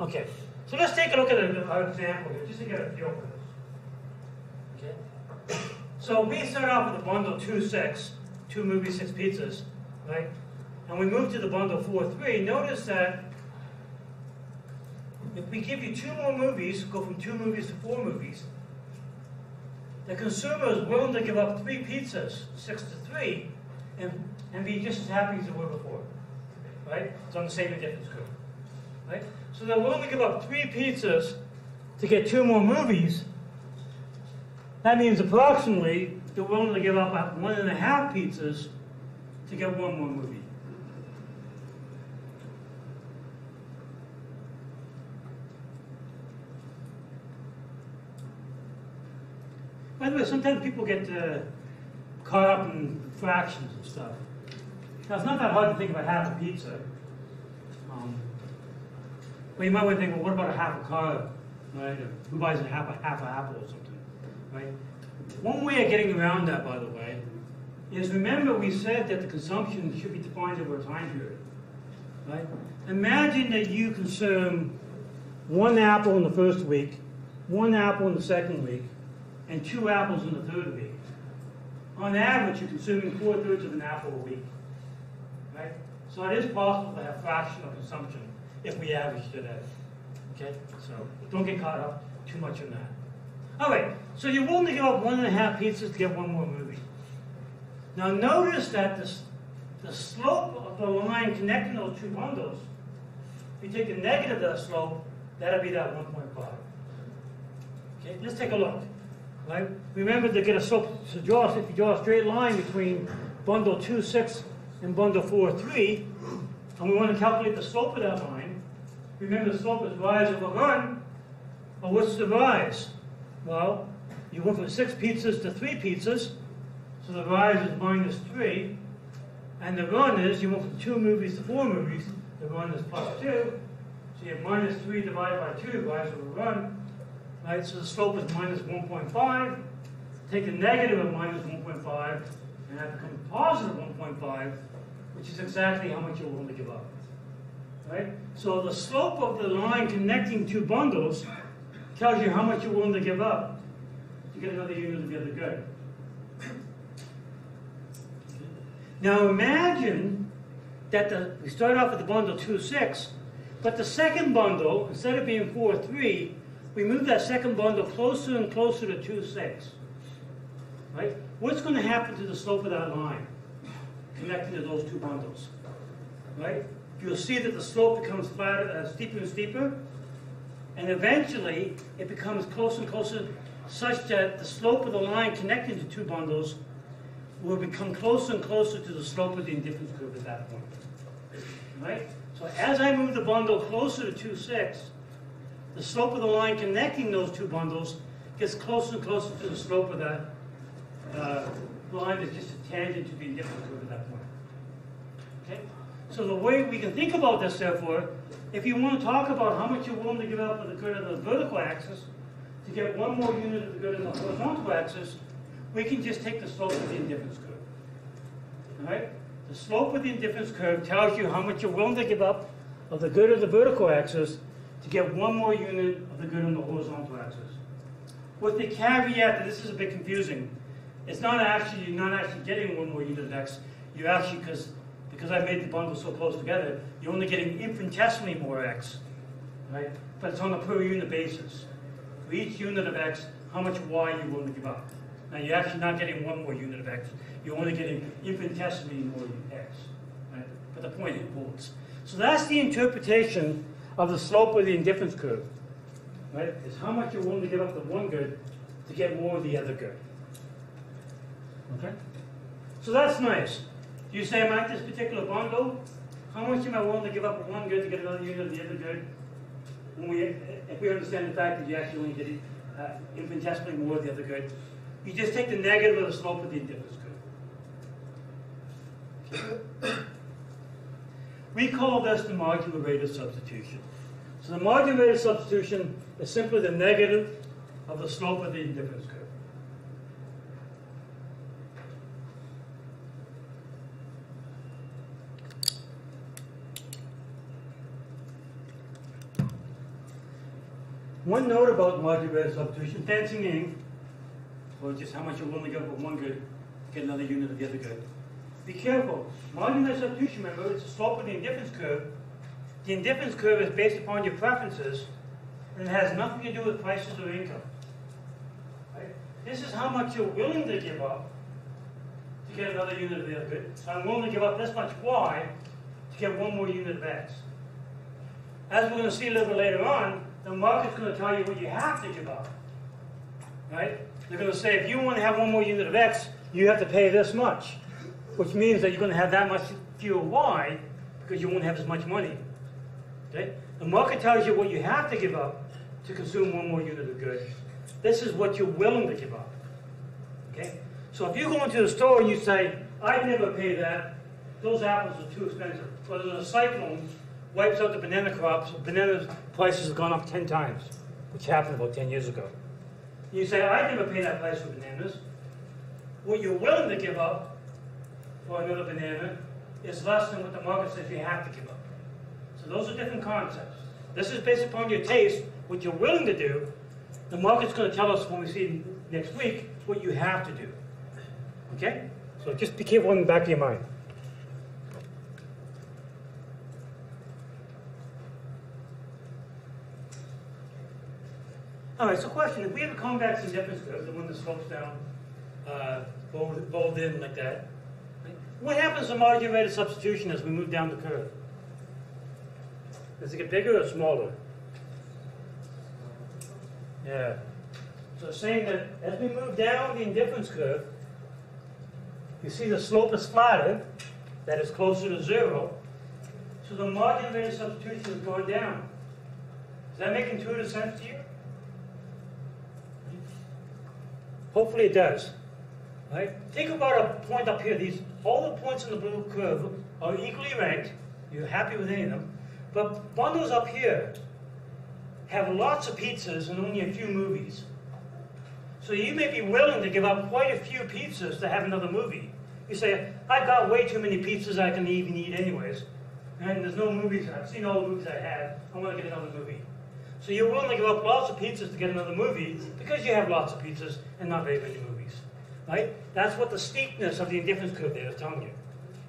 Okay, so let's take a look at our example here, just to get a feel for this. Okay. So we start off with a bundle 2-6, 2 movies, 6 pizzas, right? And we move to the bundle 4-3. Notice that if we give you 2 more movies, go from 2 movies to 4 movies, the consumer is willing to give up 3 pizzas, 6 to 3, and be just as happy as they were before. Right? It's on the same and difference curve. Right? So they're willing to give up 3 pizzas to get 2 more movies. That means approximately they're willing to give up 1.5 pizzas to get 1 more movie. By the way, sometimes people get caught up in fractions and stuff. Now, it's not that hard to think about half a pizza. But you might want to think, well, what about a half a car, right? Or who buys a half apple or something, right? One way of getting around that, by the way, is remember we said that the consumption should be defined over a time period, right? Imagine that you consume 1 apple in the first week, 1 apple in the second week, and 2 apples in the third week. On average, you're consuming 4/3 of an apple a week, right? So it is possible to have fractional consumption if we average it out. Okay, so don't get caught up too much in that. All right, so you're willing to give up 1.5 pizzas to get 1 more movie. Now notice that the slope of the line connecting those 2 bundles, if you take the negative of that slope, that'll be that 1.5. Okay, let's take a look. Right? Remember to get a slope, if you draw a straight line between bundle 2-6 and bundle 4-3, and we want to calculate the slope of that line, remember the slope is rise over run. Well, what's the rise? Well, you went from 6 pizzas to 3 pizzas, so the rise is -3, and the run is, you went from 2 movies to 4 movies, the run is +2, so you have -3 divided by 2, rise over run. Right, so the slope is -1.5. Take the negative of -1.5, and that becomes positive 1.5, which is exactly how much you're willing to give up. Right? So the slope of the line connecting 2 bundles tells you how much you're willing to give up to get another unit of the other good. Now imagine that we start off with the bundle 2-6, but the second bundle, instead of being 4-3, we move that second bundle closer and closer to 2-6. Right? What's going to happen to the slope of that line connecting to those 2 bundles? Right? You'll see that the slope becomes flatter, steeper and steeper, and eventually it becomes closer and closer, such that the slope of the line connecting to 2 bundles will become closer and closer to the slope of the indifference curve at that point. Right? So as I move the bundle closer to 2-6, the slope of the line connecting those two bundles gets closer and closer to the slope of that line that's just a tangent to the indifference curve at that point. Okay? So the way we can think about this, therefore, if you want to talk about how much you're willing to give up for the good of the vertical axis to get one more unit of the good of the horizontal axis, we can just take the slope of the indifference curve. All right? The slope of the indifference curve tells you how much you're willing to give up of the good of the vertical axis to get one more unit of the good on the horizontal axis. With the caveat that this is a bit confusing. It's not actually, you're not actually getting one more unit of x. You're actually, because I made the bundle so close together, you're only getting infinitesimally more x. Right? But it's on a per unit basis. For each unit of x, how much y you're willing to give up. Now you're actually not getting one more unit of x. You're only getting infinitesimally more x. Right? But the point holds. So that's the interpretation of the slope of the indifference curve. Right? Is how much you're willing to give up the one good to get more of the other good. Okay? So that's nice. You say, Mike, this particular bundle, how much am I willing to give up one good to get another unit of the other good? If we understand the fact that you actually only get infinitesimally more of the other good, you just take the negative of the slope of the indifference curve. Okay. We call this the modular rate of substitution. So the modular rate of substitution is simply the negative of the slope of the indifference curve. One note about modular rate of substitution, fancy name, or just how much you're willing to give up one good to get another unit of the other good. Be careful. Modular rate of substitution, remember, it's the slope of the indifference curve. The indifference curve is based upon your preferences, and it has nothing to do with prices or income. Right? This is how much you're willing to give up to get another unit of the other good. So I'm willing to give up this much y to get one more unit of x. As we're going to see a little bit later on, the market's going to tell you what you have to give up. Right? They're going to say, if you want to have one more unit of x, you have to pay this much, which means that you're going to have that much fewer y because you won't have as much money. Okay? The market tells you what you have to give up to consume one more unit of good. This is what you're willing to give up. Okay? So if you go into the store and you say, I'd never pay that, those apples are too expensive. Or there's a cyclone wipes out the banana crops, banana prices have gone up 10 times, which happened about 10 years ago. You say, I'd never pay that price for bananas. What you're willing to give up for another banana is less than what the market says you have to give up. So those are different concepts. This is based upon your taste, what you're willing to do. The market's going to tell us when we see next week what you have to do. Okay? So just be careful in the back of your mind. All right, so question, if we have a convex indifference curve, the one that slopes down, bold in like that, right? What happens to margin rate of substitution as we move down the curve? Does it get bigger or smaller? Yeah. So it's saying that as we move down the indifference curve, you see the slope is flatter, that is closer to 0, so the margin rate of substitution is going down. Does that make intuitive sense to you? Hopefully it does. Right? Think about a point up here. All the points in the blue curve are equally ranked. You're happy with any of them. But bundles up here have lots of pizzas and only a few movies. So you may be willing to give up quite a few pizzas to have another movie. You say, I've got way too many pizzas I can even eat anyways. And there's no movies. I've seen all the movies I have. I want to get another movie. So you're willing to give up lots of pizzas to get another movie because you have lots of pizzas and not very many movies. Right? That's what the steepness of the indifference curve there is telling you.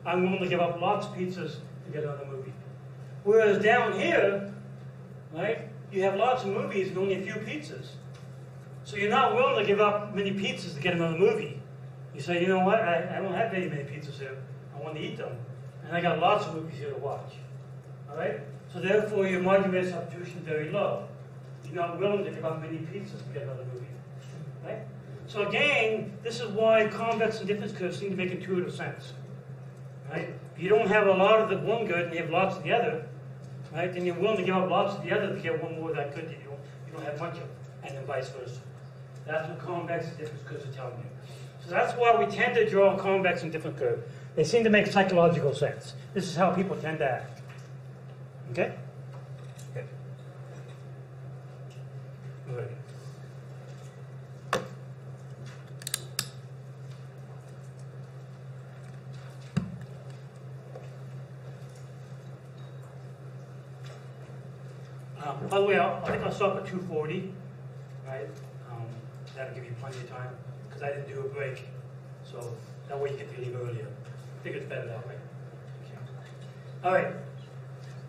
I'm willing to give up lots of pizzas to get another movie. Whereas down here, right, you have lots of movies and only a few pizzas. So you're not willing to give up many pizzas to get another movie. You say, you know what, I don't have very many pizzas here. I want to eat them. And I got lots of movies here to watch. All right? So therefore, your margin rate of substitution is very low. You're not willing to give up many pizzas to get another movie. Right? So again, this is why convex and difference curves seem to make intuitive sense. Right? If you don't have a lot of the one good and you have lots of the other, right? Then you're willing to give up lots of the other to get one more that good that you don't have much of, and then vice versa. That's what convex and difference curves are telling you. So that's why we tend to draw convex and difference curve. They seem to make psychological sense. This is how people tend to act. Okay? Good. All right. By the way, I think I'll stop at 240, right? That'll give you plenty of time, because I didn't do a break. So that way you get to leave earlier. I think it's better that way. Okay. All right.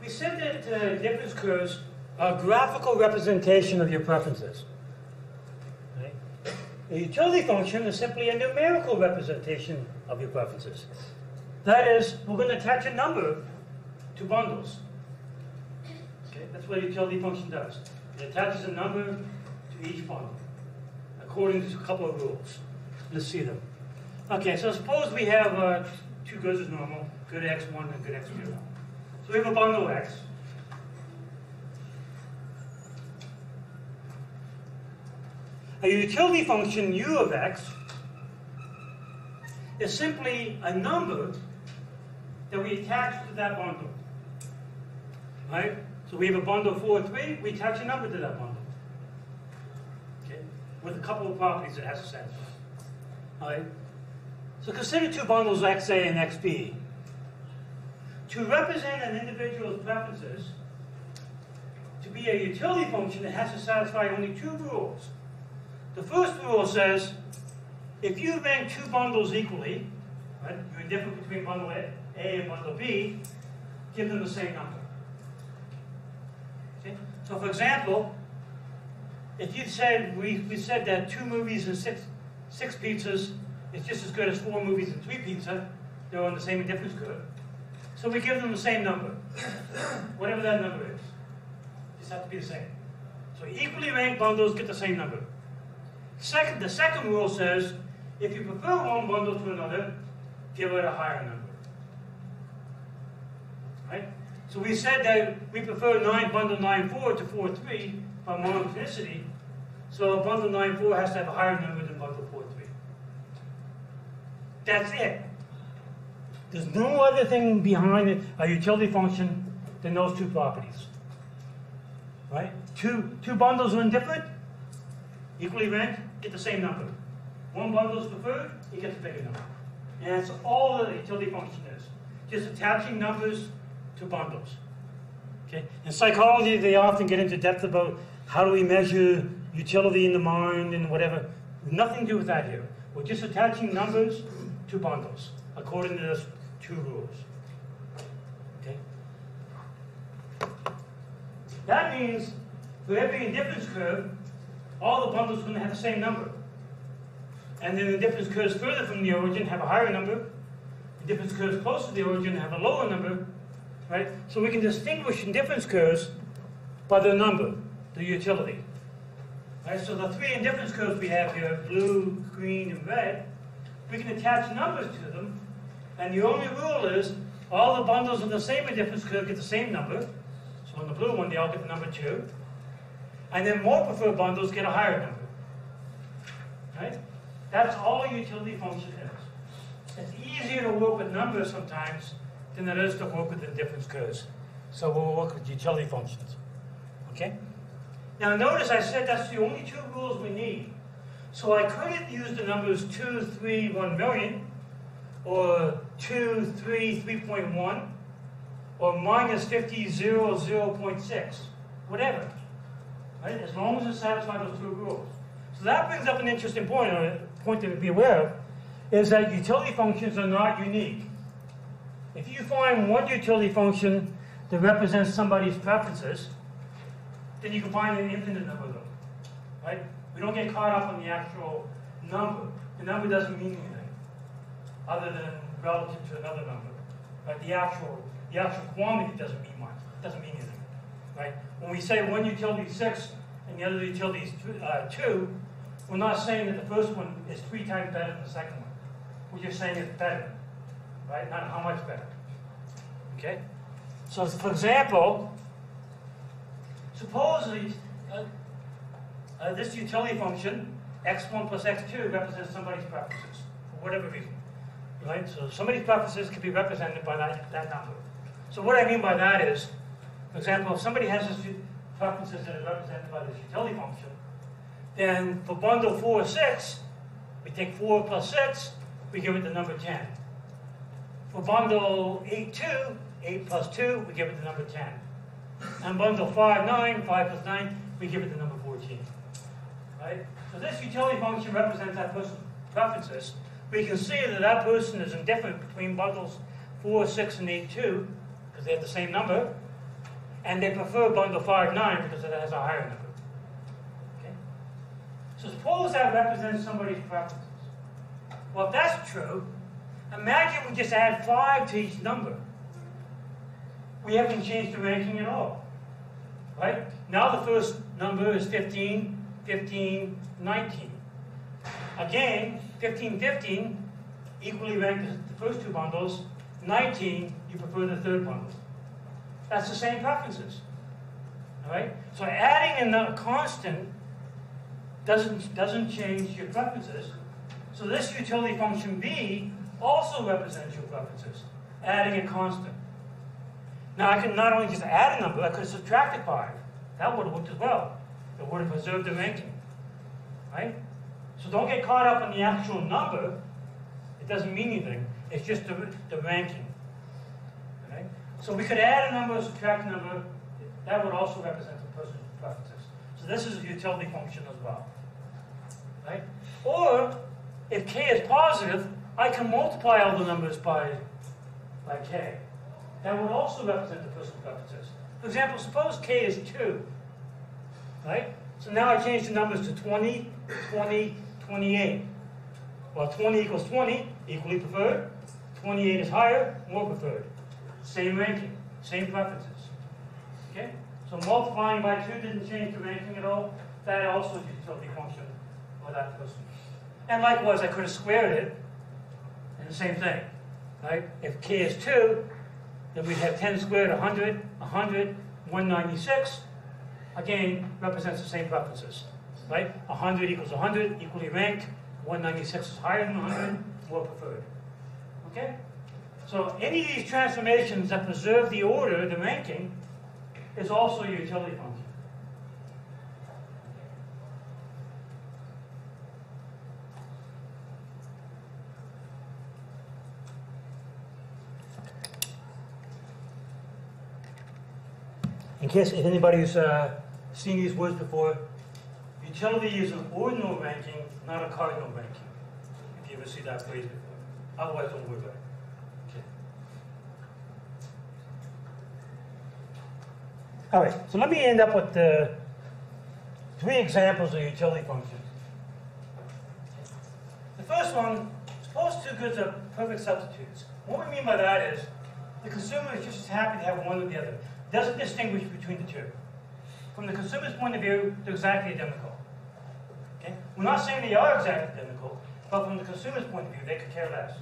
We said that difference curves are a graphical representation of your preferences. Right? A utility function is simply a numerical representation of your preferences. That is, we're going to attach a number to bundles. Okay? That's what a utility function does. It attaches a number to each bundle, according to a couple of rules. Let's see them. Okay, so suppose we have two goods as normal, good x1 and good x0. So we have a bundle x. A utility function u of x is simply a number that we attach to that bundle. Right? So we have a bundle 4, 3, we attach a number to that bundle. Okay? With a couple of properties it has to satisfy. Alright? So consider two bundles XA and XB. To represent an individual's preferences, to be a utility function, it has to satisfy only two rules. The first rule says, if you rank two bundles equally, right, you're indifferent between bundle A and bundle B, give them the same number. Okay? So for example, if you said, we said that 2 movies and six pizzas is just as good as 4 movies and 3 pizza, they're on the same indifference curve. So we give them the same number, whatever that number is. Just have to be the same. So equally ranked bundles get the same number. The second rule says, if you prefer one bundle to another, give it a higher number. Right? So we said that we prefer bundle 9.4 to 4.3 by monotonicity. So bundle 9.4 has to have a higher number than bundle 4.3. That's it. There's no other thing behind a utility function than those two properties. Right? Two bundles are indifferent, equally ranked, get the same number. One bundle is preferred, it gets a bigger number. And that's all the utility function is. Just attaching numbers to bundles. Okay? In psychology, they often get into depth about how do we measure utility in the mind and whatever. Nothing to do with that here. We're just attaching numbers to bundles, according to those two rules. Okay? That means for every indifference curve, all the bundles are going to have the same number. And then the difference curves further from the origin have a higher number. The difference curves closer to the origin have a lower number. Right? So we can distinguish indifference curves by their number, the utility. Right? So the 3 indifference curves we have here, blue, green, and red, we can attach numbers to them. And the only rule is all the bundles in the same indifference curve get the same number. So on the blue one, they all get the number 2. And then more preferred bundles get a higher number. Right? That's all a utility function is. It's easier to work with numbers sometimes than it is to work with indifference curves. So we'll work with utility functions. Okay? Now notice I said that's the only 2 rules we need. So I could use the numbers 2, 3, 1 million, or 2, 3, 3.1, or minus 50, 0, 0.6, whatever. Right? As long as it satisfies those 2 rules. So that brings up an interesting point, or a point to be aware of, is that utility functions are not unique. If you find one utility function that represents somebody's preferences, then you can find an infinite number of them. Right? We don't get caught up on the actual number. The number doesn't mean anything, other than relative to another number. Right? The actual quantity doesn't mean much. It doesn't mean anything. Right? When we say one utility is 6 and the other utility is 2, we're not saying that the first one is 3 times better than the second one. We're just saying it's better. Right? Not how much better. Okay? So for example, supposedly, this utility function, x1 plus x2, represents somebody's preferences, for whatever reason. Right? So somebody's preferences can be represented by that number. So what I mean by that is, for example, if somebody has this preferences that are represented by this utility function, then for bundle 4, 6, we take 4 plus 6, we give it the number 10. For bundle 8, 2, 8 plus 2, we give it the number 10. And bundle 5, 9, 5 plus 9, we give it the number 14. Right? So this utility function represents that person's preferences. We can see that that person is indifferent between bundles 4, 6, and 8, 2, because they have the same number, and they prefer bundle 5, 9 because it has a higher number. Okay? So suppose that represents somebody's preferences. Well, if that's true, imagine we just add 5 to each number. We haven't changed the ranking at all. Right? Now the first number is 15, 15, 19. Again, 15, 15 equally ranked as the first two bundles. 19, you prefer the third bundle. That's the same preferences. All right? So adding in a constant doesn't change your preferences. So this utility function B also represents your preferences, adding a constant. Now I can not only just add a number, I could have subtracted 5. That would have worked as well. It would have preserved the ranking. Right? So don't get caught up in the actual number. It doesn't mean anything. It's just the ranking. Right? So we could add a number, subtract a number. That would also represent the person's preferences. So this is a utility function as well. Right? Or, if k is positive, I can multiply all the numbers by k. That would also represent the person's preferences. For example, suppose k is 2. Right? So now I change the numbers to 20, 20, 28. Well, 20 equals 20, equally preferred. 28 is higher, more preferred. Same ranking, same preferences. Okay? So multiplying by 2 didn't change the ranking at all. That also is a utility function for that person. And likewise, I could have squared it, and the same thing. Right? If k is 2, then we have 10 squared, 100, 100, 196. Again, represents the same preferences. Right? 100 equals 100, equally ranked. 196 is higher than 100, more preferred. Okay? So any of these transformations that preserve the order, the ranking, is also a utility function. In case if anybody's seen these words before, utility is an ordinal ranking, not a cardinal ranking. If you ever see that phrase before. Otherwise, don't worry about it. Okay. All right, so let me end up with 3 examples of utility functions. The first one, suppose 2 goods are perfect substitutes. What we mean by that is the consumer is just as happy to have one or the other. Doesn't distinguish between the 2. From the consumer's point of view, they're exactly identical. Okay? We're not saying they are exactly identical, but from the consumer's point of view, they could care less.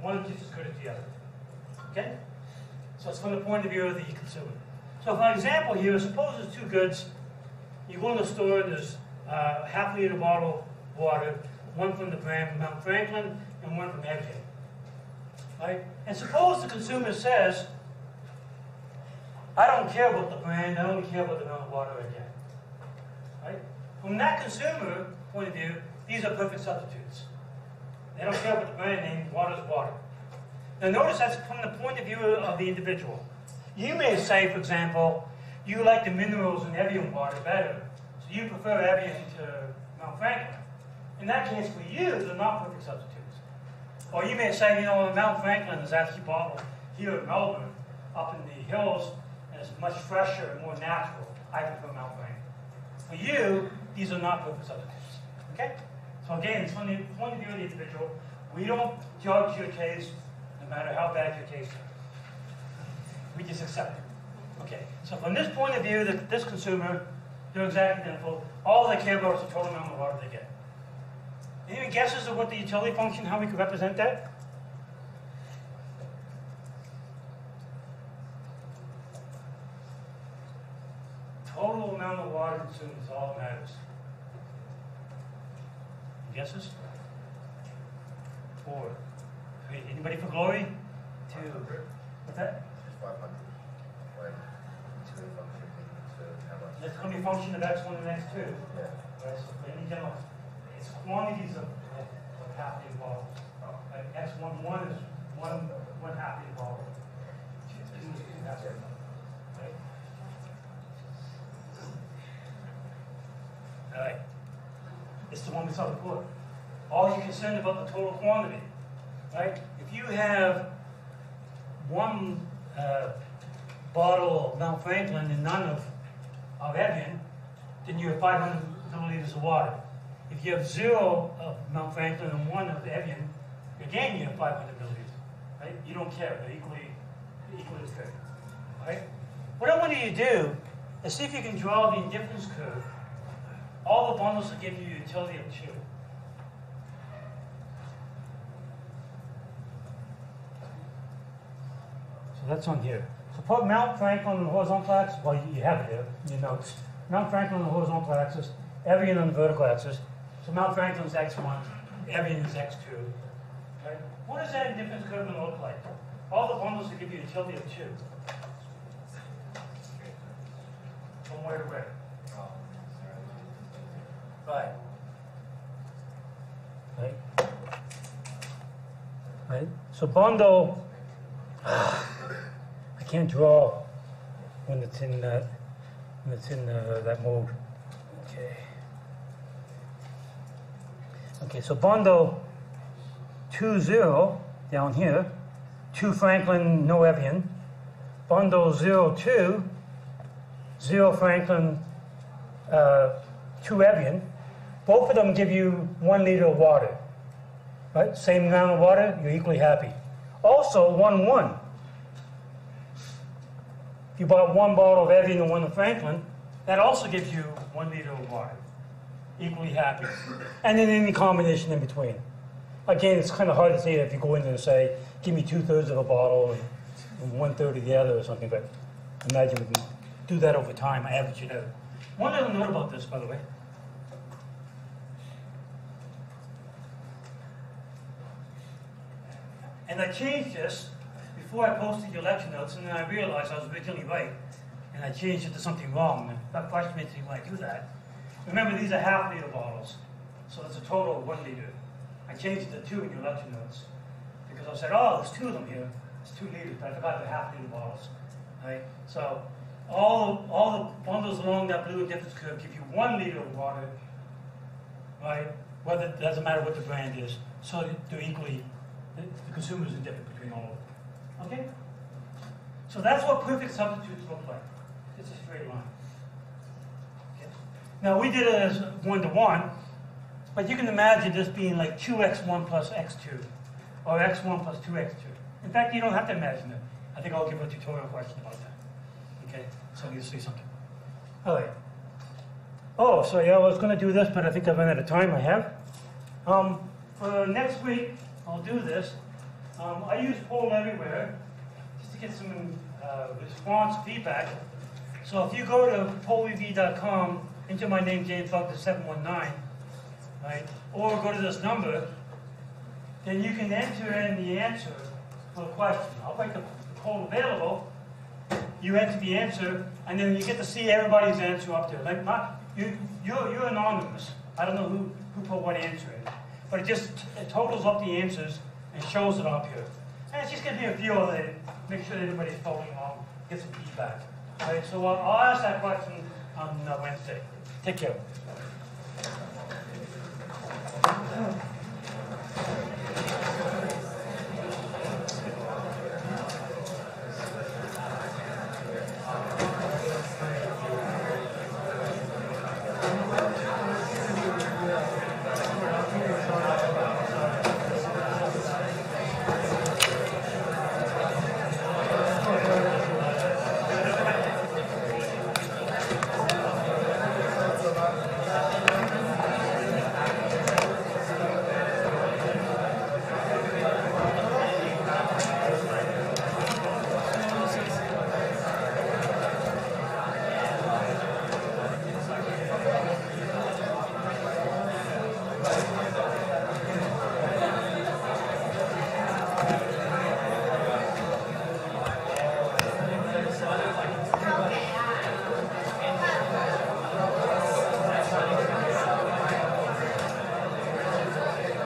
One is just as good as the other. Okay? So it's from the point of view of the consumer. So for example here, suppose there's 2 goods. You go in the store, there's a half-liter bottle of water, one from the brand Mount Franklin and one from Evian. Right? And suppose the consumer says, I don't care about the brand, I only care about the amount of water I get. Right? From that consumer point of view, these are perfect substitutes. They don't care about the brand name, water is water. Now notice that's from the point of view of the individual. You may say, for example, you like the minerals in Evian water better, so you prefer Evian to Mount Franklin. In that case, for you, they're not perfect substitutes. Or you may say, you know, Mount Franklin is actually bottled here in Melbourne, up in the hills, and it's much fresher and more natural. I prefer Mount Franklin. For you, these are not perfect substitutes. Okay? So again, it's from the point of view of the individual. We don't judge your case no matter how bad your case is. We just accept it. Okay, so from this point of view, this consumer, they're exactly identical. All they care about is the total amount of water they get. Any guesses of what the utility function, how we could represent that? Total amount amount of water consumed is all that matters. Any guesses? 4. 3. Anybody for glory? 2. What's that?
It's 500. Like, to the function to how much?
That's going to be a function of x1 and x2.
Yeah.
Right, so for any general, it's quantities of half liter bottles. Like x11 is one half liter bottle. 2 is 2 half liter bottles. Right? All right. It's the one we saw before. All you're concerned about the total quantity. Right? If you have one bottle of Mount Franklin and none of Evian, then you have 500 milliliters of water. If you have 0 of Mount Franklin and 1 of Evian, again you have 500 milliliters. Right? You don't care. They're equally as good. Right? What I want you to do is see if you can draw the indifference curve. All the bundles will give you utility of 2. So that's on here. So put Mount Franklin on the horizontal axis. Well, you have it there in your notes. Mount Franklin on the horizontal axis, Evian on the vertical axis. So Mount Franklin is x1, Evian is x2. Right? What does that indifference curve going to look like? All the bundles will give you utility of 2. From where to where? Right. Right. Right. So bundle. I can't draw when it's in that mode. Okay. Okay. So bundle 2-0 down here. 2 Franklin, no Evian. Bundle 0-2. 0 Franklin, 2 Evian. Both of them give you 1 liter of water. Right? Same amount of water, you're equally happy. Also, 1-1. If you bought 1 bottle of Evian and 1 of Franklin, that also gives you 1 liter of water. Equally happy. And then any combination in between. Again, it's kind of hard to say that if you go in there and say, give me 2/3 of a bottle and 1/3 of the other or something, but imagine we can do that over time, average it out. One little note about this, by the way. And I changed this before I posted your lecture notes, and then I realized I was originally right, and I changed it to something wrong. And that frustrates me when I do that. Remember, these are half-liter bottles, so it's a total of 1 liter. I changed it to 2 in your lecture notes, because I said, oh, there's 2 of them here. It's 2 liters, but I forgot the half-liter bottles. Right? So all the bundles along that blue indifference curve give you 1 liter of water, right? Whether it doesn't matter what the brand is. So they're equally, the consumer is indifferent between all of them. Okay? So that's what perfect substitutes look like. It's a straight line. Okay. Now we did it as 1-to-1, but you can imagine this being like 2x1 plus x2, or x1 plus 2x2. In fact, you don't have to imagine it. I think I'll give a tutorial question about that. Okay, so you'll see something. All right. Oh, so yeah, I was going to do this, but I think I've run out of time. I have. For next week, I'll do this. I use Poll Everywhere just to get some response feedback. So if you go to pollev.com, enter my name, James Buckner 719, right, or go to this number, then you can enter in the answer for a question. I'll make the poll available. You enter the answer, and then you get to see everybody's answer up there. Like you're anonymous. I don't know who put what answer in, but it totals up the answers and shows it up here. And it's just going to be a feel of it. Make sure that everybody's following along, get some feedback. All right, so I'll ask that question on Wednesday. Take care.